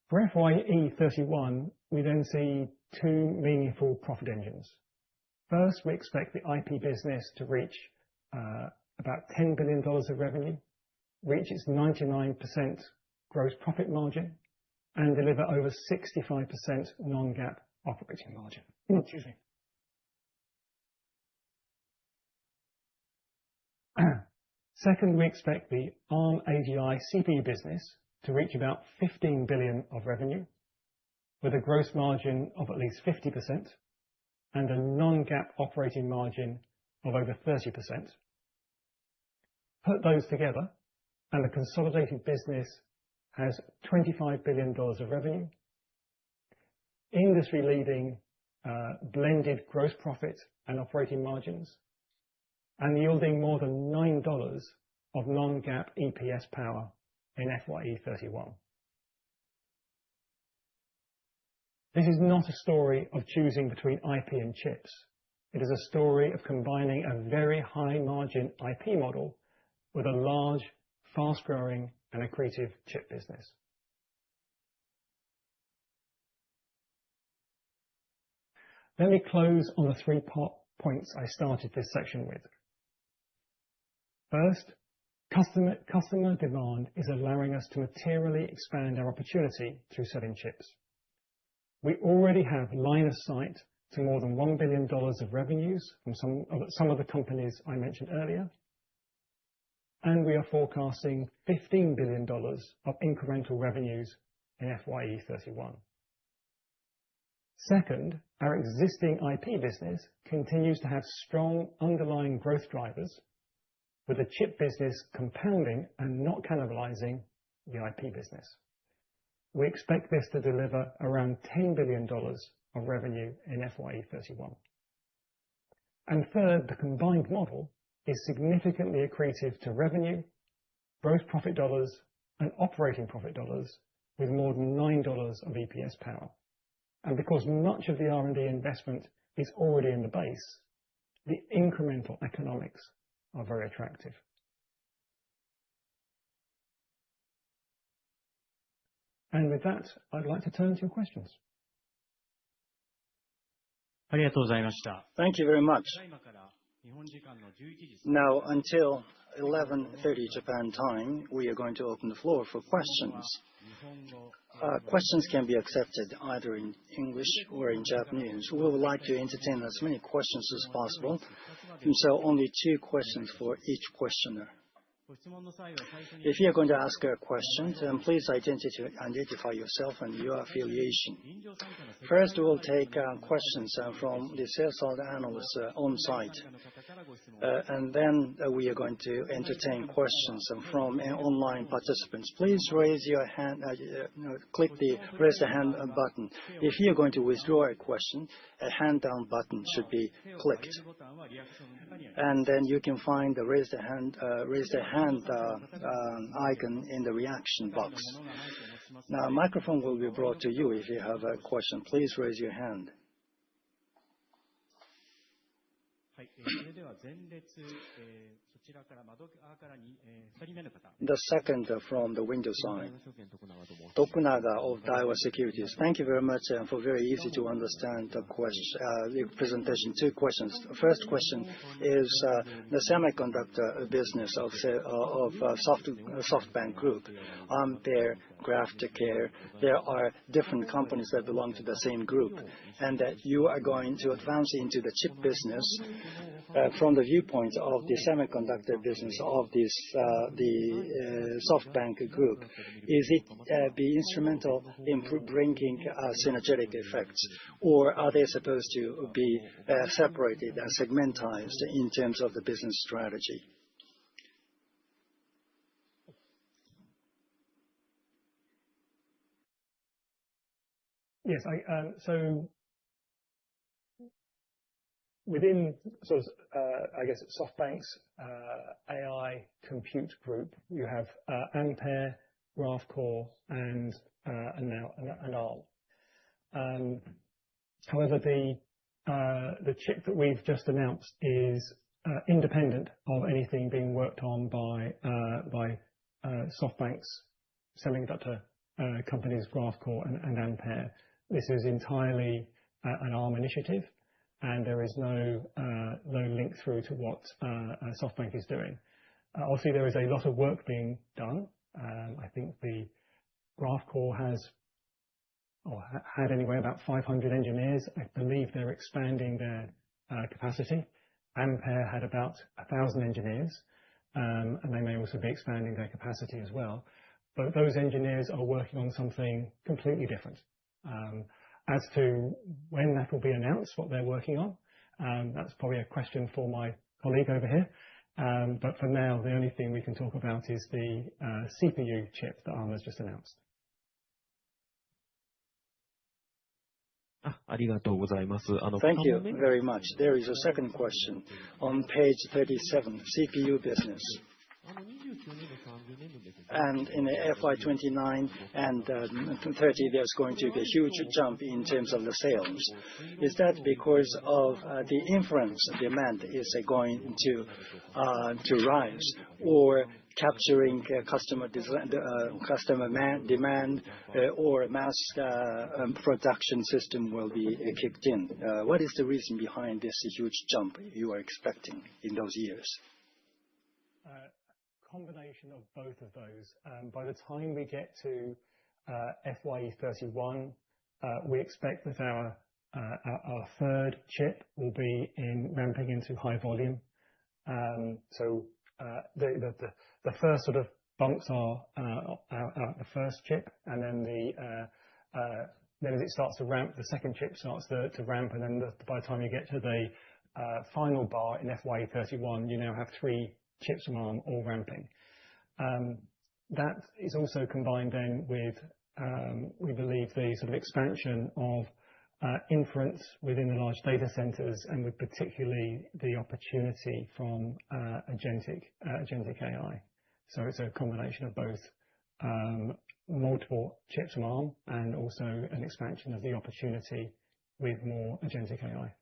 For FYE 31, we then see two meaningful profit engines. First, we expect the IP business to reach about $10 billion of revenue, reach its 99% gross profit margin, and deliver over 65% non-GAAP operating margin. Excuse me. Second, we expect the ARM AGI CPU business to reach about $15 billion of revenue, with a gross margin of at least 50% and a non-GAAP operating margin of over 30%. Put those together, and the consolidated business has $25 billion of revenue, industry-leading blended gross profit and operating margins, and yielding more than $9 of non-GAAP EPS power in FYE 31. This is not a story of choosing between IP and chips. It is a story of combining a very high margin IP model with a large, fast-growing and accretive chip business. Let me close on the three points I started this section with. First, customer demand is allowing us to materially expand our opportunity through selling chips. We already have line of sight to more than $1 billion of revenues from some of the companies I mentioned earlier, and we are forecasting $15 billion of incremental revenues in FYE 31. Second, our existing IP business continues to have strong underlying growth drivers, with the chip business compounding and not cannibalizing the IP business. We expect this to deliver around $10 billion of revenue in FYE 31. And third, the combined model is significantly accretive to revenue, gross profit dollars, and operating profit dollars, with more than $9 of EPS power. And because much of the R&D investment is already in the base, the incremental economics are very attractive. And with that, I'd like to turn to your questions. Thank you very much. Now, until 11:30 Japan time, we are going to open the floor for questions. Questions can be accepted either in English or in Japanese. We would like to entertain as many questions as possible, and so only 2 questions for each questioner. If you are going to ask a question, then please identify yourself and your affiliation. First, we'll take questions from the sell-side analysts on site, and then we are going to entertain questions from online participants. Please raise your hand, click the raise the hand button. If you are going to withdraw a question, a hand down button should be clicked, and then you can find the raise the hand icon in the reaction box. Now, a microphone will be brought to you. If you have a question, please raise your hand. The second from the window side, Tokunaga of Daiwa Securities. Thank you very much for very easy to understand the presentation. 2 questions. The first question is the semiconductor business of SoftBank Group. Ampere, Graphic, there are different companies that belong to the same group, and that you are going to advance into the chip business. from the viewpoint of the semiconductor business of the SoftBank Group, is it be instrumental in bringing synergetic effects, or are they supposed to be separated and segmentized in terms of the business strategy? Yes, so within sort of, I guess, SoftBank's AI compute group, you have Ampere, GraphCore, and Arm. However, the chip that we've just announced is independent of anything being worked on by SoftBank's semiconductor companies, GraphCore and Ampere. This is entirely an Arm initiative, and there is no link through to what SoftBank is doing. Obviously, there is a lot of work being done. I think the GraphCore had anyway about 500 engineers. I believe they're expanding their capacity. Ampere had about 1,000 engineers, and they may also be expanding their capacity as well. But those engineers are working on something completely different. As to when that will be announced, what they're working on, that's probably a question for my colleague over here. But for now, the only thing we can talk about is the CPU chip that Arm has just announced. Thank you very much. There is a second question on page 37, CPU business. And in the FY29 and 30, there's going to be a huge jump in terms of the sales. Is that because of the inference demand is going to rise, or capturing customer demand, or mass production system will be kicked in? What is the reason behind this huge jump you are expecting in those years? Combination of both of those. By the time we get to FY31, we expect that our third chip will be ramping into high volume. So the first sort of bumps are the first chip, and then as it starts to ramp, the second chip starts to ramp, and then by the time you get to the final bar in FY31, you now have 3 chips from Arm all ramping. That is also combined then with, we believe, the sort of expansion of inference within the large data centers, and with particularly the opportunity from agentic AI. So it's a combination of both multiple chips from Arm and also an expansion of the opportunity with more agentic AI.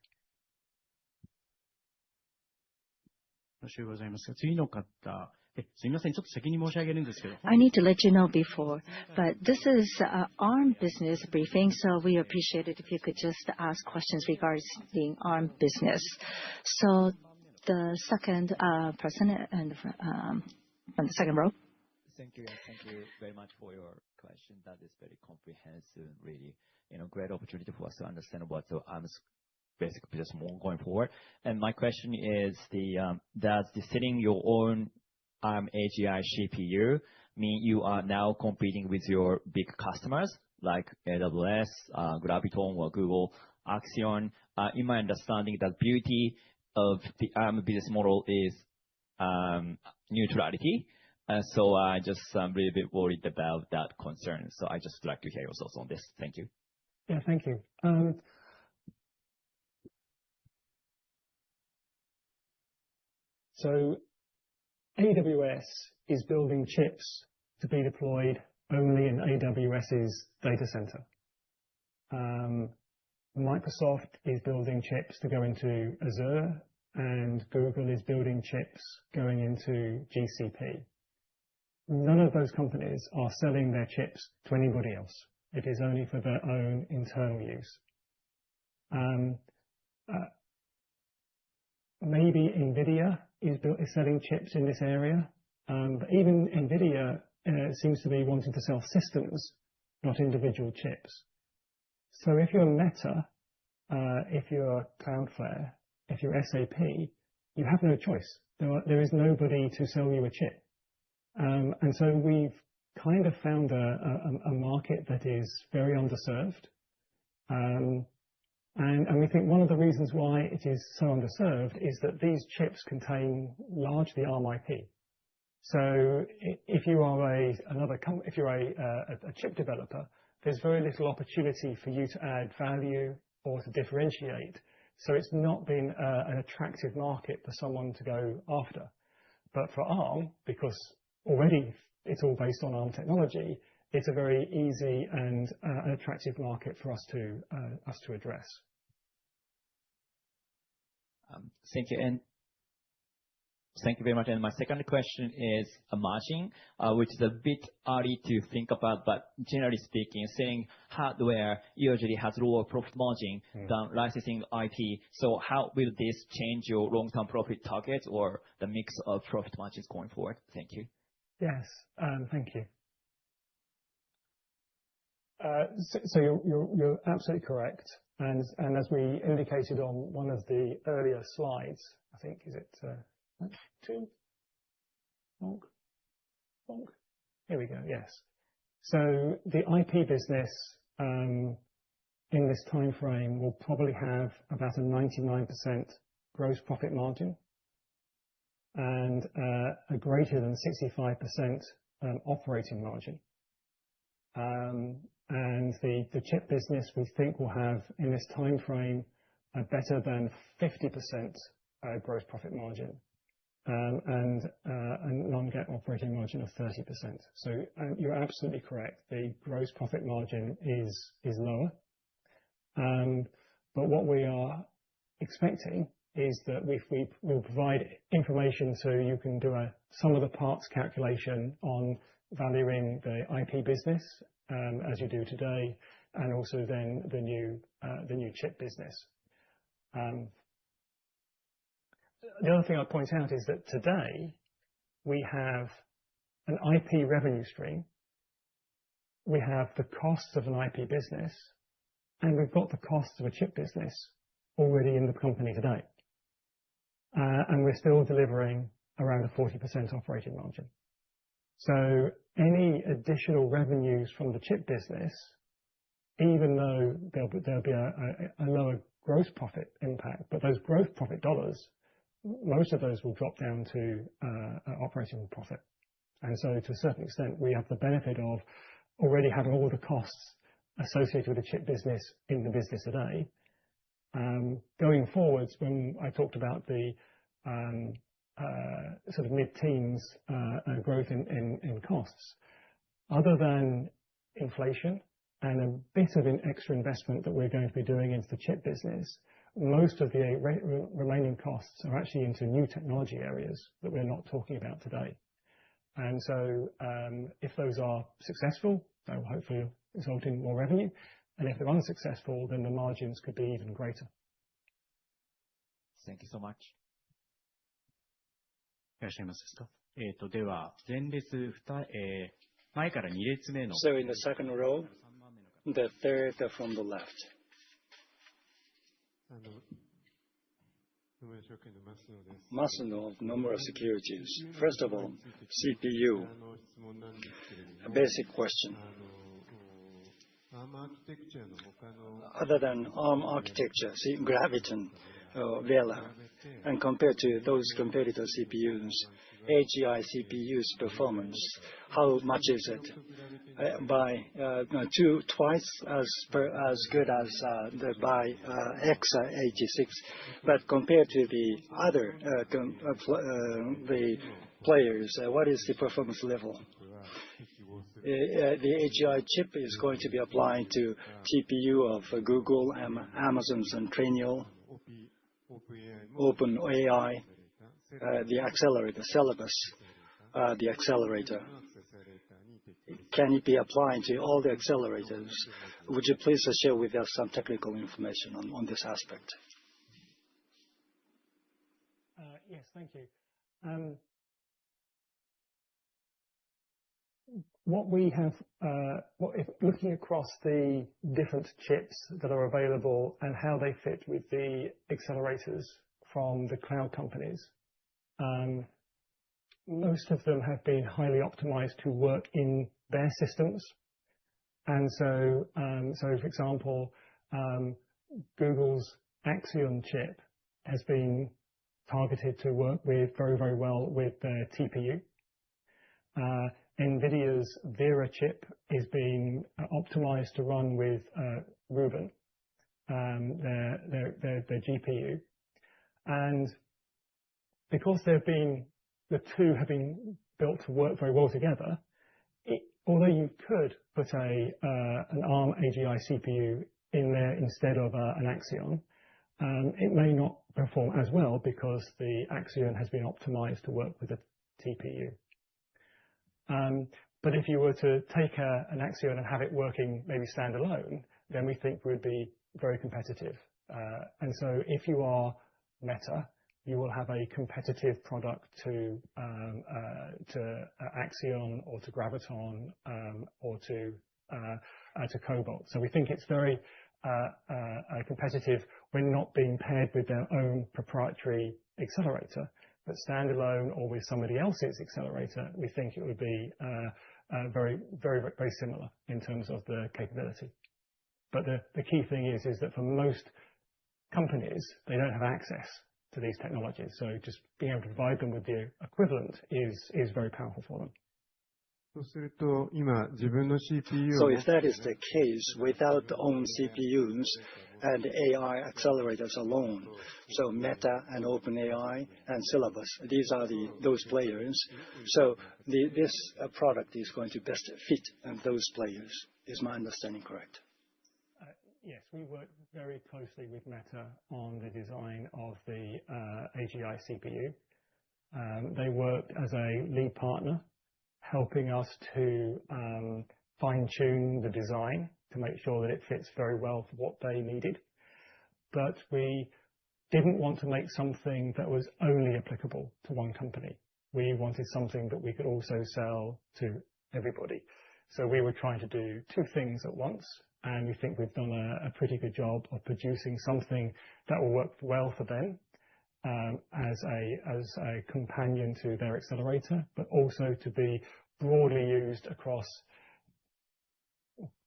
I need to let you know before, but this is Arm business briefing, so we appreciate it if you could just ask questions regarding Arm business. So the second person and from the second row. Thank you very much for your question. That is very comprehensive, really, great opportunity for us to understand what the Arm's basic business more going forward. And my question is, does setting your own Arm AGI CPU mean you are now competing with your big customers like AWS, Graviton, or Google Axion? In my understanding, the beauty of the Arm business model is neutrality. So I just really a bit worried about that concern. So I just like to hear your thoughts on this. Thank you. Yeah, thank you. So AWS is building chips to be deployed only in AWS's data center. Microsoft is building chips to go into Azure, and Google is building chips going into GCP. None of those companies are selling their chips to anybody else. It is only for their own internal use. Maybe NVIDIA is selling chips in this area, but even NVIDIA seems to be wanting to sell systems, not individual chips. So if you're Meta, if you're Cloudflare, if you're SAP, you have no choice. There is nobody to sell you a chip. And so we've kind of found a market that is very underserved. And we think one of the reasons why it is so underserved is that these chips contain largely ARM IP. So if you are a chip developer, there's very little opportunity for you to add value or to differentiate. So it's not been an attractive market for someone to go after. But for ARM, because already it's all based on ARM technology, it's a very easy and an attractive market for us to address. Thank you. And thank you very much. And my second question is a margin, which is a bit early to think about, but generally speaking, selling hardware usually has lower profit margin than licensing IP. So how will this change your long-term profit targets or the mix of profit margins going forward? Thank you. Yes, thank you. So you're absolutely correct. And as we indicated on one of the earlier slides, I think, is it two? Bonk. Here we go. Yes. So the IP business in this time frame will probably have about a 99% gross profit margin and a greater than 65% operating margin. And the chip business, we think, will have, in this time frame, a better than 50% gross profit margin and a non-GAAP operating margin of 30%. So you're absolutely correct. The gross profit margin is lower. But what we are expecting is that we will provide information so you can do a sum of the parts calculation on valuing the IP business as you do today, and also then the new chip business. The other thing I'd point out is that today we have an IP revenue stream, we have the costs of an IP business, and we've got the costs of a chip business already in the company today. And we're still delivering around a 40% operating margin. So any additional revenues from the chip business, even though there'll be a lower gross profit impact, but those gross profit dollars, most of those will drop down to operating profit. And so to a certain extent, we have the benefit of already having all the costs associated with the chip business in the business today. Going forwards, when I talked about the sort of mid-teens growth in costs, other than inflation and a bit of an extra investment that we're going to be doing into the chip business, most of the remaining costs are actually into new technology areas that we're not talking about today. And so if those are successful, that will hopefully result in more revenue. And if they're unsuccessful, then the margins could be even greater. Thank you so much. So in the second row, the third from the left. Masuno of Nomura Securities. First of all, CPU. A basic question. Other than ARM architecture, see Graviton, Vela, and compared to those competitor CPUs, AGI CPU's performance, how much is it? By twice as good as by x86, but compared to the other the players, what is the performance level? The AGI chip is going to be applied to TPU of Google, Amazon Centennial, OpenAI, the accelerator, Syllabus, the accelerator. Can it be applied to all the accelerators? Would you please share with us some technical information on this aspect? Yes, thank you. What we have, looking across the different chips that are available and how they fit with the accelerators from the cloud companies. Most of them have been highly optimized to work in their systems. And so, for example, Google's Axion chip has been targeted to work with very, very well with their TPU. NVIDIA's Vera chip is being optimized to run with Rubin, their GPU. And because the two have been built to work very well together, although you could put an ARM AGI CPU in there instead of an Axion, it may not perform as well because the Axion has been optimized to work with a TPU. But if you were to take an Axion and have it working maybe standalone, then we think we'd be very competitive. And so if you are Meta, you will have a competitive product to Axion or to Graviton or to Cobalt. So we think it's very competitive when not being paired with their own proprietary accelerator, but standalone or with somebody else's accelerator. We think it would be very, very, very similar in terms of the capability. But the key thing is that for most companies, they don't have access to these technologies. So just being able to provide them with the equivalent is very powerful for them. So if that is the case, without the own CPUs and AI accelerators alone, so Meta and OpenAI and Syllabus, these are those players. So this product is going to best fit those players. Is my understanding correct? Yes, we work very closely with Meta on the design of the AGI CPU. They worked as a lead partner, helping us to fine-tune the design to make sure that it fits very well for what they needed. But we didn't want to make something that was only applicable to one company. We wanted something that we could also sell to everybody. So we were trying to do two things at once. And we think we've done a pretty good job of producing something that will work well for them as a companion to their accelerator, but also to be broadly used across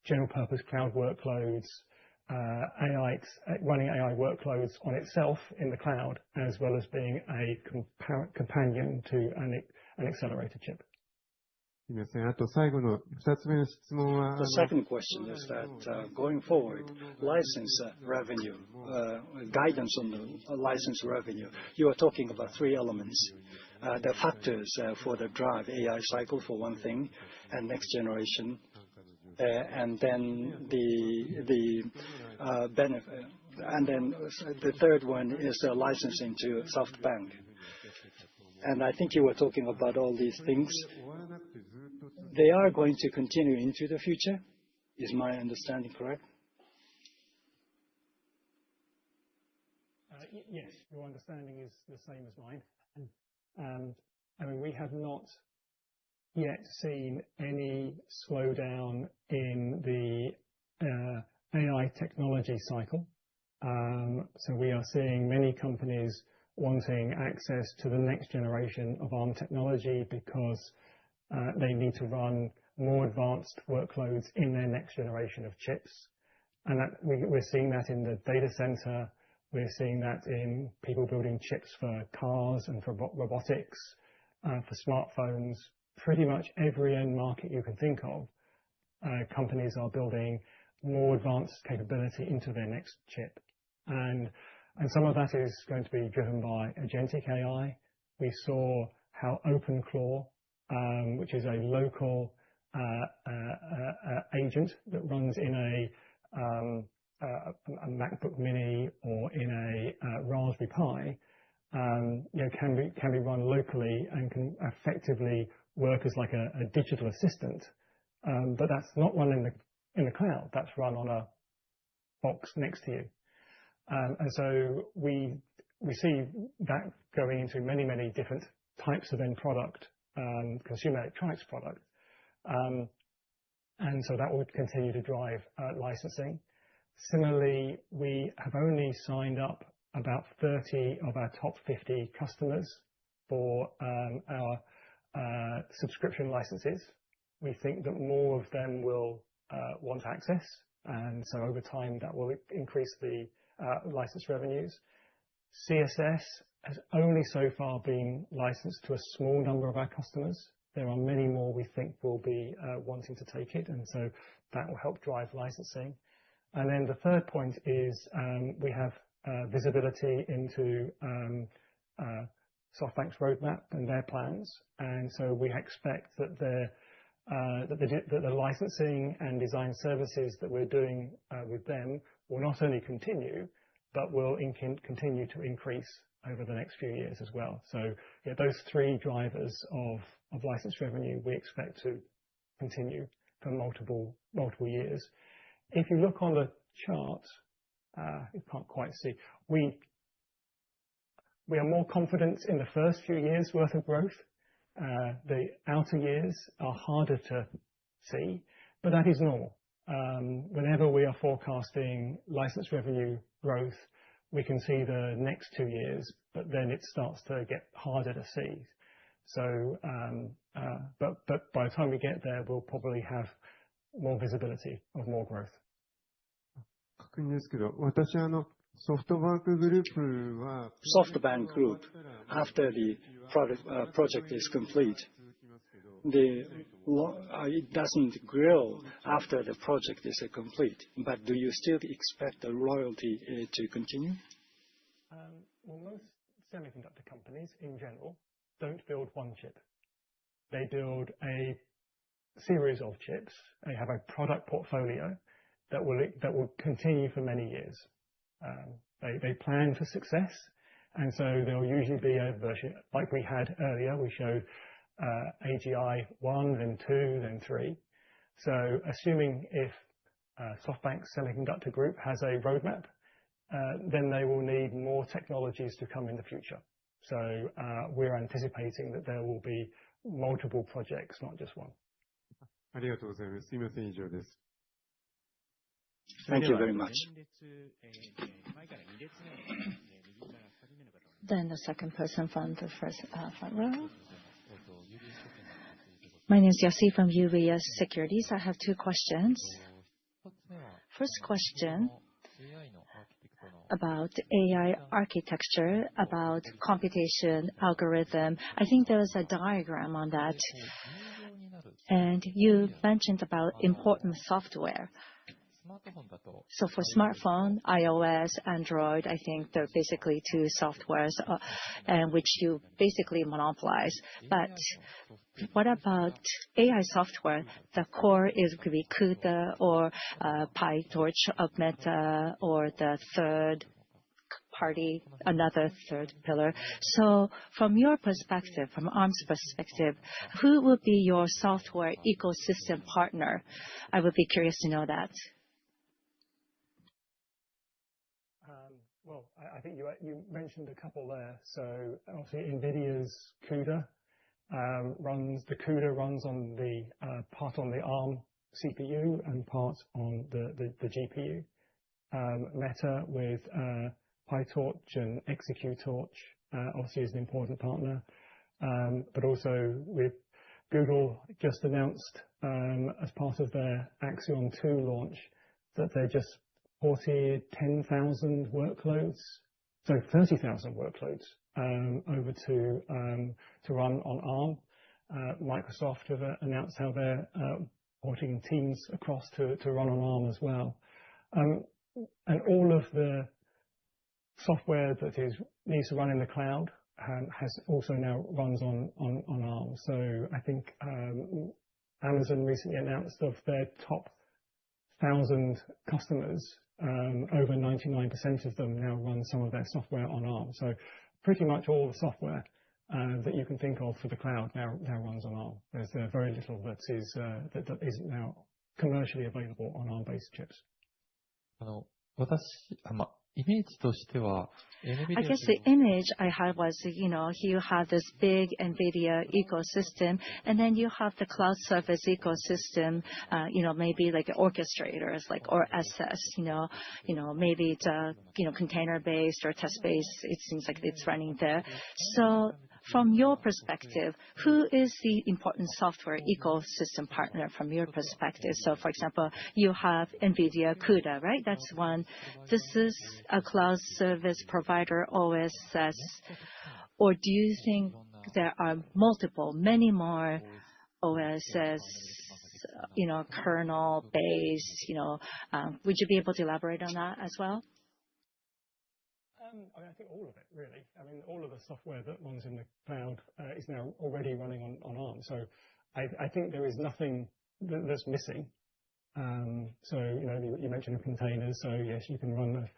general purpose cloud workloads, running AI workloads on itself in the cloud, as well as being a companion to an accelerator chip. The second question is that going forward, license revenue, guidance on the license revenue, you are talking about three elements. The factors for the drive AI cycle for one thing, and next generation, and then the benefit. And then the third one is the licensing to SoftBank. And I think you were talking about all these things. They are going to continue into the future. Is my understanding correct? Yes, your understanding is the same as mine. I mean, we have not yet seen any slowdown in the AI technology cycle. So we are seeing many companies wanting access to the next generation of ARM technology because they need to run more advanced workloads in their next generation of chips. And we're seeing that in the data center. We're seeing that in people building chips for cars and for robotics, for smartphones. Pretty much every end market you can think of, companies are building more advanced capability into their next chip. And some of that is going to be driven by agentic AI. We saw how OpenClaw, which is a local agent that runs in a MacBook Mini or in a Raspberry Pi, can be run locally and can effectively work as like a digital assistant. But that's not run in the cloud. That's run on a box next to you. And so we see that going into many, many different types of end product, consumer electronics product. And so that would continue to drive licensing. Similarly, we have only signed up about 30 of our top 50 customers for our subscription licenses. We think that more of them will want access, and so over time that will increase the license revenues. CSS has only so far been licensed to a small number of our customers. There are many more we think will be wanting to take it, and so that will help drive licensing. And then the third point is we have visibility into SoftBank's roadmap and their plans, and so we expect that the licensing and design services that we're doing with them will not only continue, but will continue to increase over the next few years as well. So yeah, those three drivers of license revenue we expect to continue for multiple years. If you look on the chart, you can't quite see, we are more confident in the first few years worth of growth. The outer years are harder to see, but that is normal. Whenever we are forecasting license revenue growth, we can see the next 2 years, but then it starts to get harder to see. So, but by the time we get there, we'll probably have more visibility of more growth. SoftBank Group, after the project is complete, it doesn't grow after the project is complete. But do you still expect the royalty to continue? Well, most semiconductor companies in general don't build one chip. They build a series of chips. They have a product portfolio that will continue for many years. They plan for success, and so there will usually be a version like we had earlier. We showed AGI 1, then 2, then 3. So assuming if SoftBank Semiconductor Group has a roadmap, then they will need more technologies to come in the future. So we're anticipating that there will be multiple projects, not just one. Thank you very much. Then the second person from the first front row. My name is Yasi from UBS Securities. I have 2 questions. First question about AI architecture, about computation algorithm. I think there is a diagram on that. And you mentioned about important software. So for smartphone, iOS, Android, I think they're basically 2 softwares which you basically monopolize. But what about AI software? The core could be CUDA or PyTorch of Meta or the third party, another third pillar. So from your perspective, from Arm's perspective, who would be your software ecosystem partner? I would be curious to know that. Well, I think you mentioned a couple there. So obviously NVIDIA's CUDA runs on the part on the ARM CPU and part on the GPU. Meta with PyTorch and ExecuTorch obviously is an important partner. But also with Google just announced as part of their Axion 2 launch that they just ported 10,000 workloads, so 30,000 workloads over to run on ARM. Microsoft have announced how they're porting Teams across to run on ARM as well. And all of the software that needs to run in the cloud has also now runs on ARM. So I think Amazon recently announced of their top 1,000 customers, over 99% of them now run some of their software on ARM. So pretty much all the software that you can think of for the cloud now runs on ARM. There's very little that isn't now commercially available on ARM-based chips. I guess the image I had was, you have this big NVIDIA ecosystem, and then you have the cloud service ecosystem, maybe like orchestrators, like or SS, maybe it's container-based or test-based. It seems like it's running there. So from your perspective, who is the important software ecosystem partner from your perspective? So, for example, you have NVIDIA CUDA, right? That's one. This is a cloud service provider, OSS. Or do you think there are many more OSS, kernel-based? Would you be able to elaborate on that as well? I think all of it, really. All of the software that runs in the cloud is now already running on ARM. So I think there is nothing that's missing. So, you mentioned containers. So, yes, you can run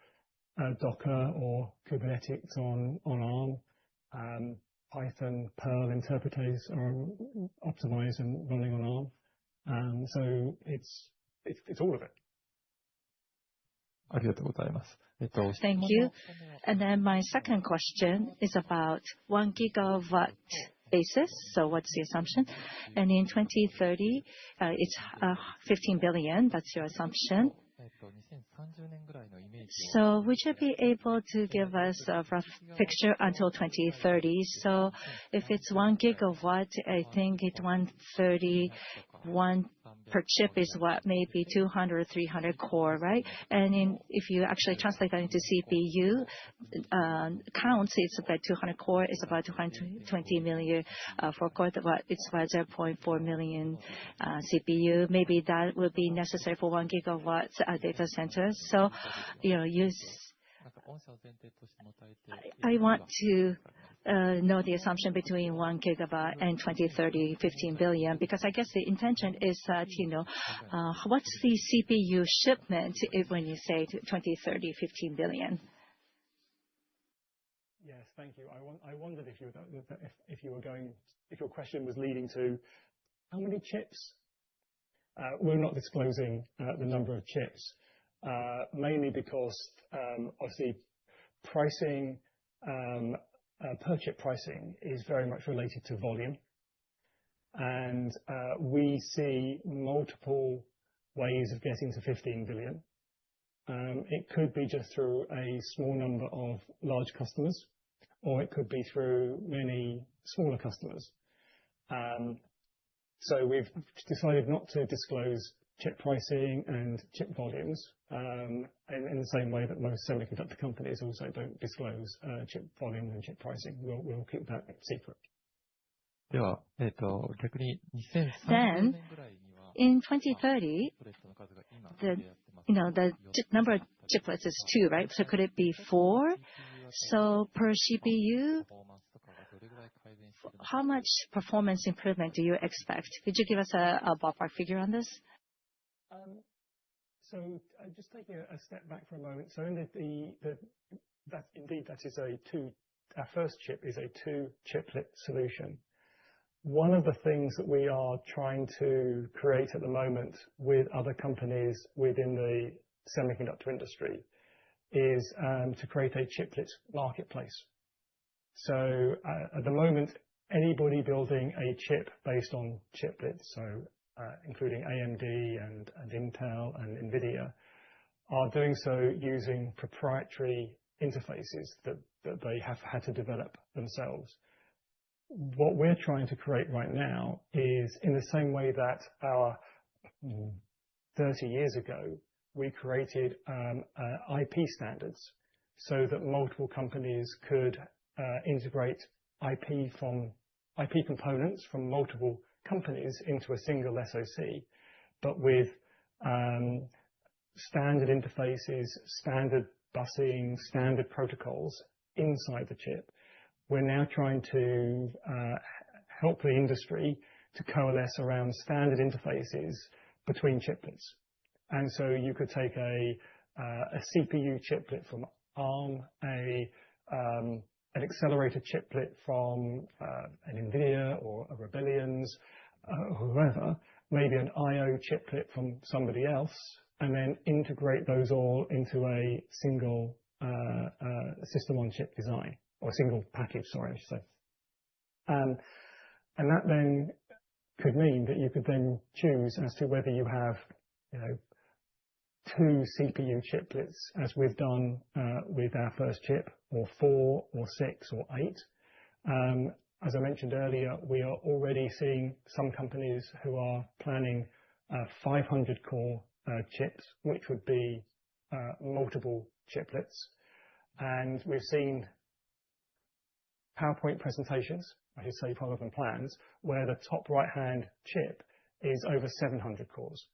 a Docker or Kubernetes on ARM. Python, Perl interpreters are optimized and running on ARM. So it's all of it. Thank you. And then my second question is about 1 gigawatt basis. So what's the assumption? And in 2030, it's 15 billion. That's your assumption. So would you be able to give us a rough picture until 2030? So if it's 1 gigawatt, I think it's 130, one per chip is what, maybe 200 or 300 core, right? And if you actually translate that into CPU counts, it's about 200 core, it's about 220 million for core. It's about 0.4 million CPU. Maybe that would be necessary for 1 gigawatt data centers. So, I want to know the assumption between 1 gigawatt and 2030, 15 billion, because I guess the intention is that, what's the CPU shipment when you say 2030, 15 billion? Yes, thank you. I wondered if your question was leading to how many chips. We're not disclosing the number of chips, mainly because obviously pricing, per chip pricing is very much related to volume. And we see multiple ways of getting to 15 billion. It could be just through a small number of large customers, or it could be through many smaller customers. So we've decided not to disclose chip pricing and chip volumes in the same way that most semiconductor companies also don't disclose chip volume and chip pricing. We'll keep that secret. Then, in 2030, the number of chiplets is 2, right? So could it be 4? So per CPU, how much performance improvement do you expect? Could you give us a ballpark figure on this? So just taking a step back for a moment. So that is our first chip is a 2-chiplet solution. One of the things that we are trying to create at the moment with other companies within the semiconductor industry is to create a chiplet marketplace. So at the moment, anybody building a chip based on chiplets, so including AMD and Intel and NVIDIA, are doing so using proprietary interfaces that they have had to develop themselves. What we're trying to create right now is in the same way that 30 years ago, we created IP standards so that multiple companies could integrate IP components from multiple companies into a single SoC, but with standard interfaces, standard busing, standard protocols inside the chip. We're now trying to help the industry to coalesce around standard interfaces between chiplets. And so you could take a CPU chiplet from ARM, an accelerator chiplet from an NVIDIA or a Rebellions, whoever, maybe an I/O chiplet from somebody else, and then integrate those all into a single system-on-chip design, or a single package, sorry, I should say. And that then could mean that you could then choose as to whether you have, two CPU chiplets, as we've done with our first chip, or 4, or 6, or 8. As I mentioned earlier, we are already seeing some companies who are planning 500-core chips, which would be multiple chiplets. And we've seen PowerPoint presentations, I should say, rather than plans, where the top right-hand chip is over 700 cores.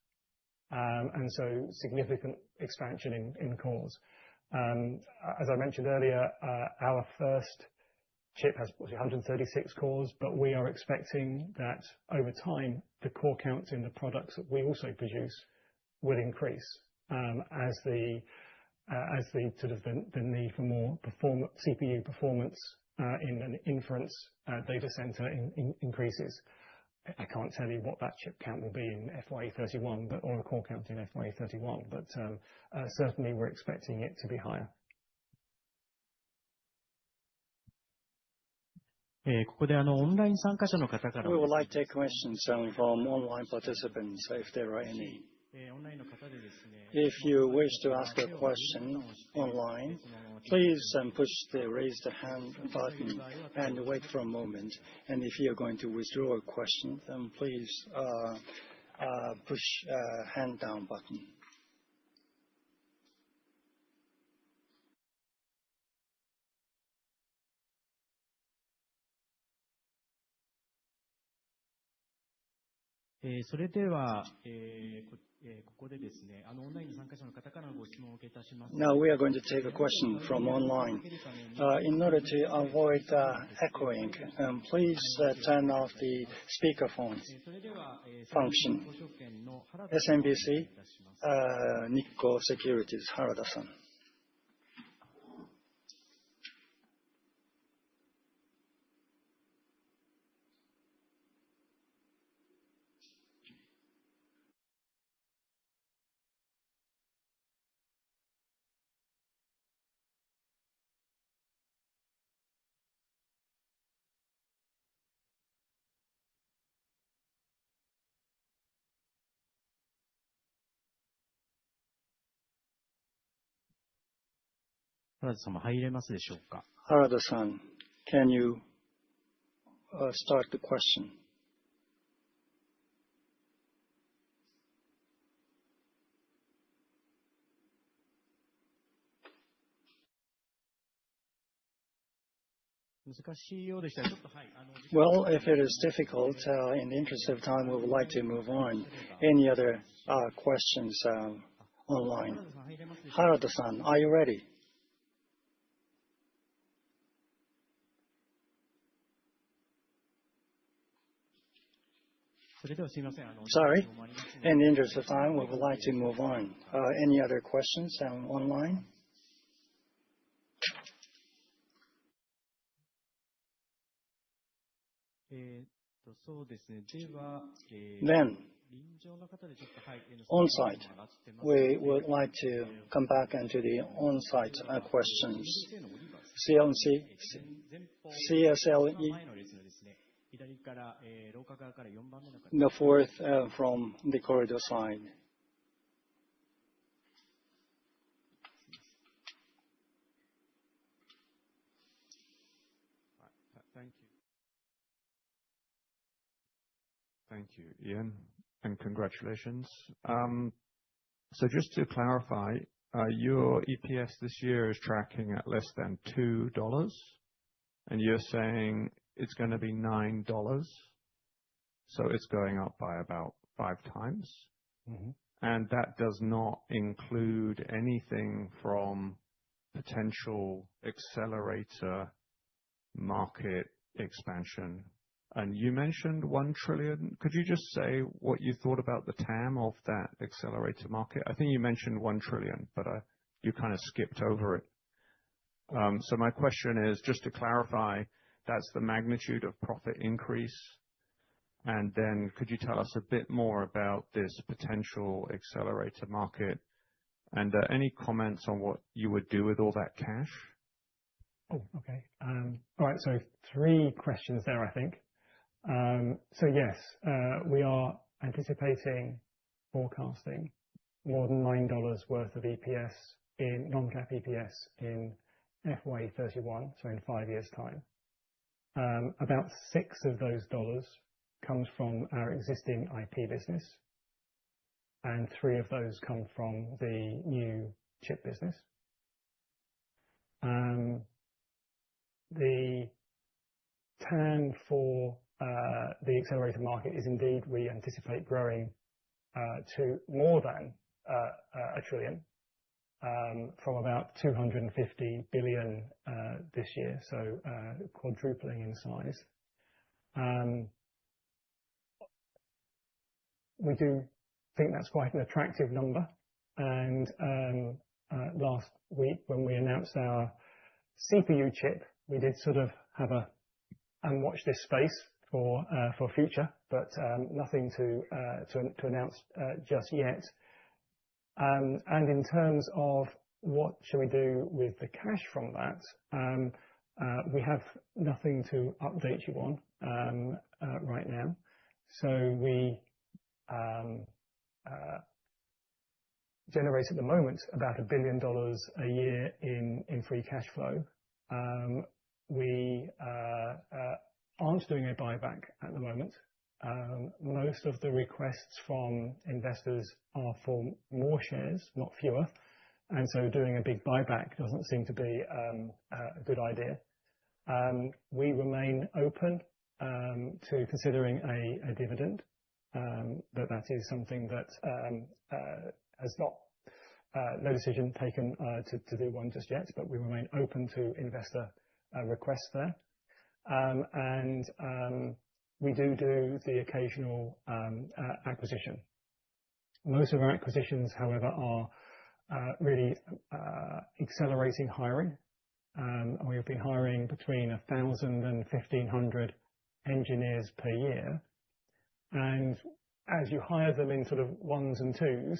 And so significant expansion in cores. As I mentioned earlier, our first chip has 136 cores, but we are expecting that over time, the core counts in the products that we also produce will increase as the sort of the need for more CPU performance in an inference data center increases. I can't tell you what that chip count will be in FY31, or a core count in FY31, but certainly we're expecting it to be higher. We would like to take questions from online participants, if there are any. If you wish to ask a question online, please push the raise the hand button and wait for a moment. And if you're going to withdraw a question, then please push hand down button. Now we are going to take a question from online. In order to avoid echoing, please turn off the speakerphone function. SMBC Nikko Securities, Harada-san. Harada-san, can you start the question? Well, if it is difficult, in the interest of time, we would like to move on. Any other questions online? Harada-san, are you ready? Sorry. In the interest of time, we would like to move on. Any other questions online? Then, on-site, we would like to come back into the on-site questions. CSLE, the fourth from the corridor side. Thank you, Ian, and congratulations. So just to clarify, your EPS this year is tracking at less than $2, and you're saying it's going to be $9, so it's going up by about 5 times. Mm-hmm. And that does not include anything from potential accelerator market expansion. And you mentioned 1 trillion. Could you just say what you thought about the TAM of that accelerator market? I think you mentioned 1 trillion, but you kind of skipped over it. So my question is, just to clarify, that's the magnitude of profit increase. And then could you tell us a bit more about this potential accelerator market? Any comments on what you would do with all that cash? Oh, okay. All right. So 3 questions there, I think. So yes, we are anticipating forecasting more than $9 worth of EPS in non-GAAP EPS in FY31, so in 5 years' time. About 6 of those dollars comes from our existing IP business, and 3 of those come from the new chip business. The TAM for the accelerator market is indeed, we anticipate growing to more than $1 trillion, from about $250 billion this year, so quadrupling in size. We do think that's quite an attractive number. And last week, when we announced our CPU chip, we did sort of have a and watch this space for future, but nothing to announce just yet. And in terms of what should we do with the cash from that, we have nothing to update you on right now. So we generate at the moment about $1 billion a year in free cash flow. We aren't doing a buyback at the moment. Most of the requests from investors are for more shares, not fewer. And so doing a big buyback doesn't seem to be a good idea. We remain open to considering a dividend, but that is something that has not no decision taken to do one just yet, but we remain open to investor requests there. And we do the occasional acquisition. Most of our acquisitions, however, are really accelerating hiring. We have been hiring between 1,000 and 1,500 engineers per year. And as you hire them in sort of ones and twos,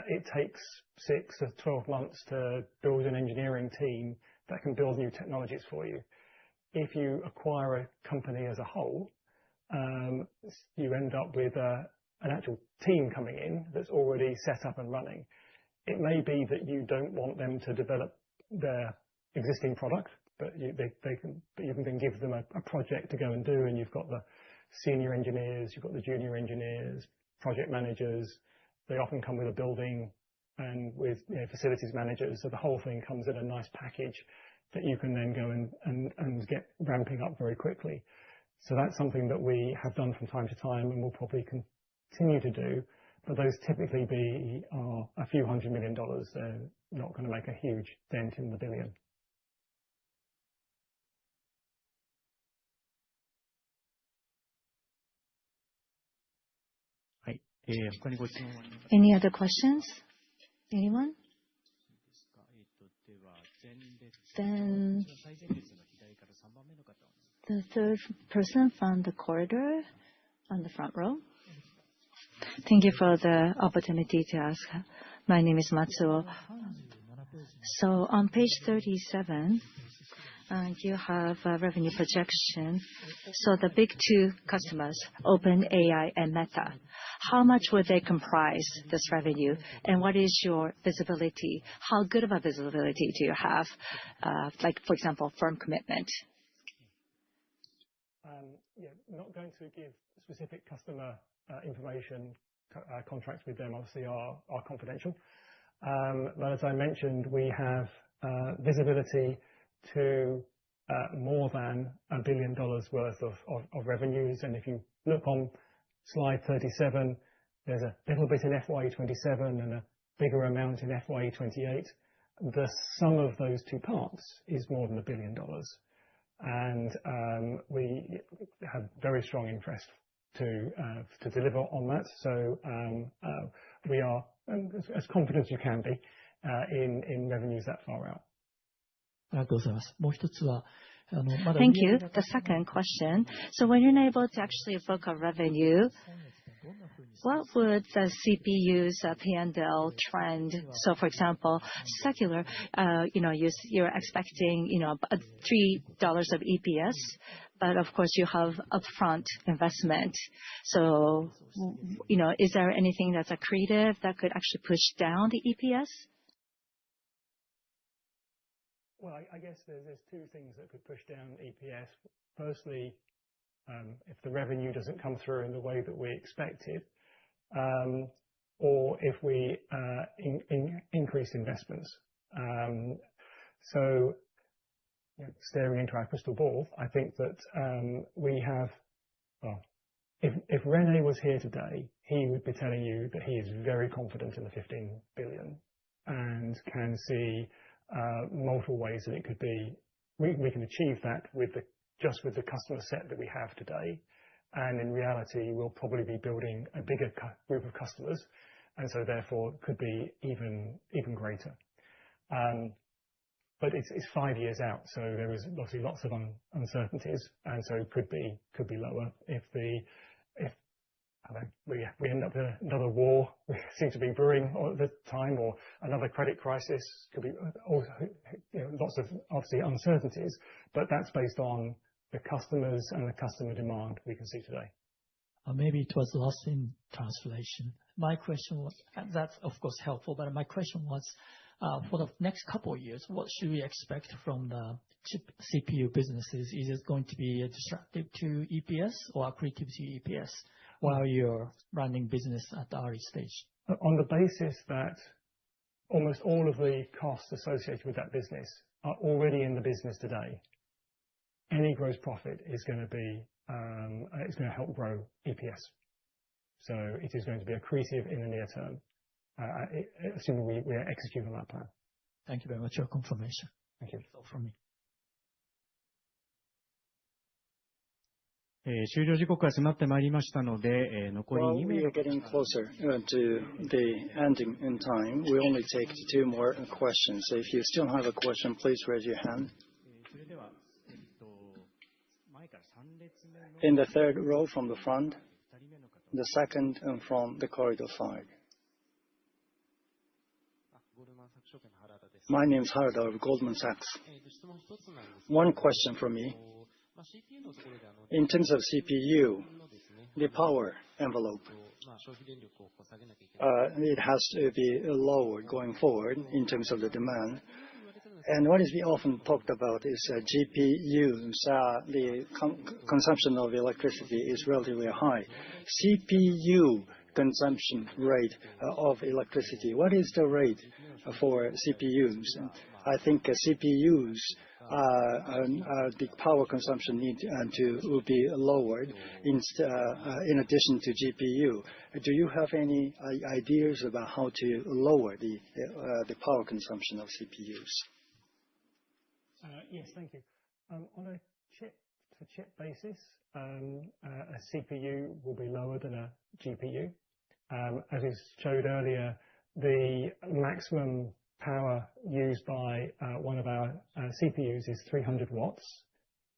it takes 6 or 12 months to build an engineering team that can build new technologies for you. If you acquire a company as a whole, you end up with an actual team coming in that's already set up and running. It may be that you don't want them to develop their existing product, but you can then give them a project to go and do, and you've got the senior engineers, you've got the junior engineers, project managers. They often come with a building and with facilities managers, so the whole thing comes in a nice package that you can then go and get ramping up very quickly. So that's something that we have done from time to time and will probably continue to do, but those typically are a few $100 million. They're not going to make a huge dent in the billion. Any other questions? Anyone? Then the third person from the corridor on the front row. Thank you for the opportunity to ask. My name is Matsuo. So on page 37, you have a revenue projection. So the big 2 customers, OpenAI and Meta, how much would they comprise this revenue? And what is your visibility? How good of a visibility do you have, like, for example, firm commitment? Yeah, not going to give specific customer information. Contracts with them obviously are confidential. But as I mentioned, we have visibility to more than $1 billion worth of revenues. And if you look on slide 37, there's a little bit in FY27 and a bigger amount in FY28. The sum of those 2 parts is more than $1 billion. And we have very strong interest to deliver on that. So we are as confident as you can be in revenues that far out. Thank you. The second question. So when you're able to actually book a revenue, what would the CPU's P&L trend? So for example, secular, you're expecting, $3 of EPS, but of course you have upfront investment. So, is there anything that's accretive that could actually push down the EPS? Well, I guess there's two things that could push down EPS. Firstly, if the revenue doesn't come through in the way that we expected, or if we increase investments. So, staring into our crystal ball, I think that we have. Well, if René was here today, he would be telling you that he is very confident in the 15 billion and can see multiple ways that it could be. We can achieve that just with the customer set that we have today. And in reality, we'll probably be building a bigger group of customers, and so therefore could be even greater. But it's 5 years out, so there is obviously lots of uncertainties, and so could be lower if we end up with another war seems to be brewing at the time, or another credit crisis. Could be also, lots of obviously uncertainties, but that's based on the customers and the customer demand we can see today. Maybe it was lost in translation. My question was, that's of course helpful, but my question was, for the next couple of years, what should we expect from the chip CPU businesses? Is it going to be disruptive to EPS or accretive to EPS while you're running business at the early stage? On the basis that almost all of the costs associated with that business are already in the business today, any gross profit is going to help grow EPS. So it is going to be accretive in the near term, assuming we are executing on that plan. Thank you very much for your confirmation. Thank you. That's all from me. Well, we are getting closer to the ending in time. We only take 2 more questions. So if you still have a question, please raise your hand. In the 3rd row from the front, the second from the corridor side. My name is Harada of Goldman Sachs. One question from me. In terms of CPU, the power envelope, it has to be lower going forward in terms of the demand. And what is often talked about is GPUs. The consumption of electricity is relatively high. CPU consumption rate of electricity, what is the rate for CPUs? I think CPUs, the power consumption need to be lowered in addition to GPU. Do you have any ideas about how to lower the power consumption of CPUs? Yes, thank you. On a chip-to-chip basis, a CPU will be lower than a GPU. As we showed earlier, the maximum power used by one of our CPUs is 300 watts.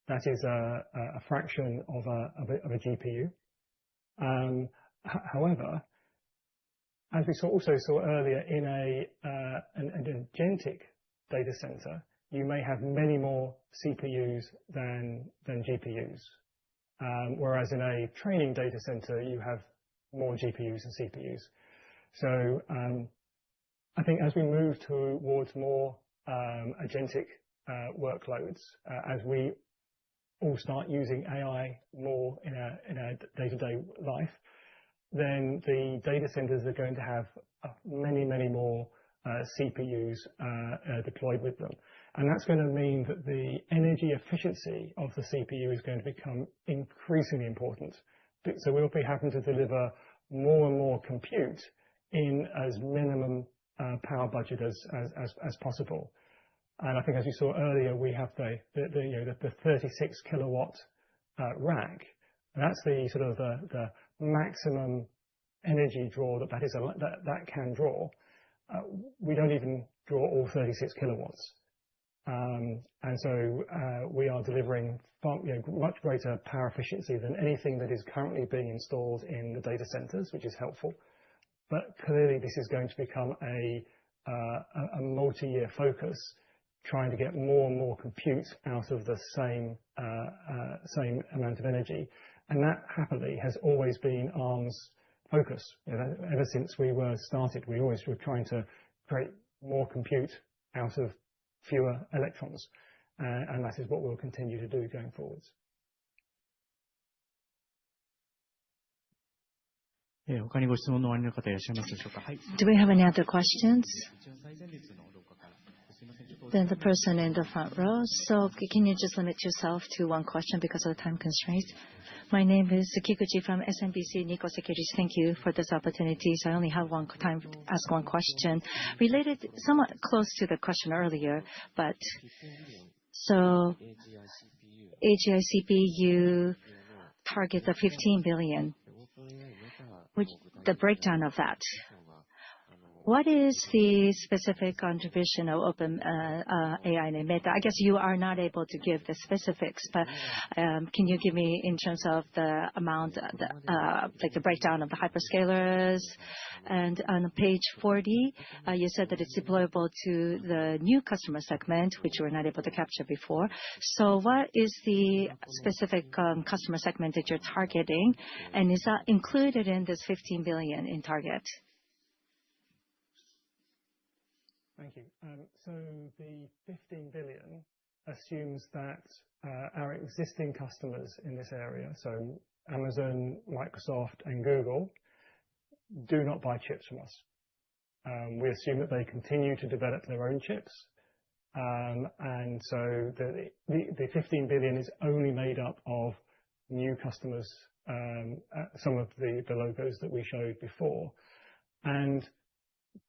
That is a fraction of a GPU. However, as we also saw earlier, in an agentic data center, you may have many more CPUs than GPUs. Whereas in a training data center, you have more GPUs than CPUs. So I think as we move towards more agentic workloads, as we all start using AI more in our day-to-day life, then the data centers are going to have many more CPUs deployed with them. And that's going to mean that the energy efficiency of the CPU is going to become increasingly important. So we'll be having to deliver more and more compute in as minimum power budget as possible. And I think, as you saw earlier, we have the 36 kilowatt rack. That's the sort of the maximum energy draw that can draw. We don't even draw all 36 kilowatts. We are delivering much greater power efficiency than anything that is currently being installed in the data centers, which is helpful. Clearly, this is going to become a multi-year focus, trying to get more and more compute out of the same amount of energy. That, happily, has always been Arm's focus. Ever since we were started, we always were trying to create more compute out of fewer electrons. That is what we'll continue to do going forwards. Do we have any other questions? Then the person in the front row. Can you just limit yourself to one question because of the time constraints? My name is Kikuchi from SMBC Nikko Securities. Thank you for this opportunity. I only have time to ask one question. Related, somewhat close to the question earlier, AGI CPU target of 15 billion. The breakdown of that. What is the specific contribution of OpenAI and Meta? I guess you are not able to give the specifics, but can you give me in terms of the amount, like the breakdown of the hyperscalers? And on page 40, you said that it's deployable to the new customer segment, which you were not able to capture before. What is the specific customer segment that you're targeting? And is that included in this 15 billion in target? Thank you. The 15 billion assumes that our existing customers in this area, so Amazon, Microsoft, and Google, do not buy chips from us. We assume that they continue to develop their own chips. The 15 billion is only made up of new customers, some of the logos that we showed before.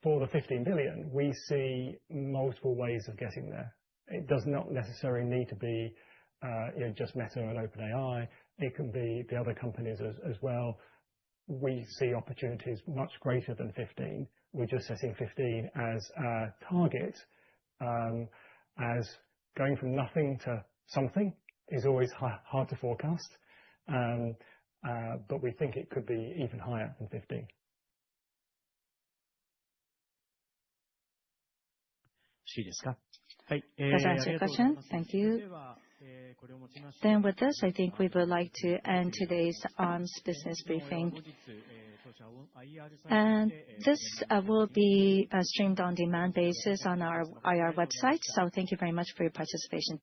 For the 15 billion, we see multiple ways of getting there. It does not necessarily need to be just Meta and OpenAI. It can be the other companies as well. We see opportunities much greater than 15. We're just setting 15 as a target, as going from nothing to something is always hard to forecast. We think it could be even higher than 15. Does that answer your question? Thank you. With this, I think we would like to end today's Arm's business briefing. This will be streamed on demand basis on our IR website. Thank you very much for your participation.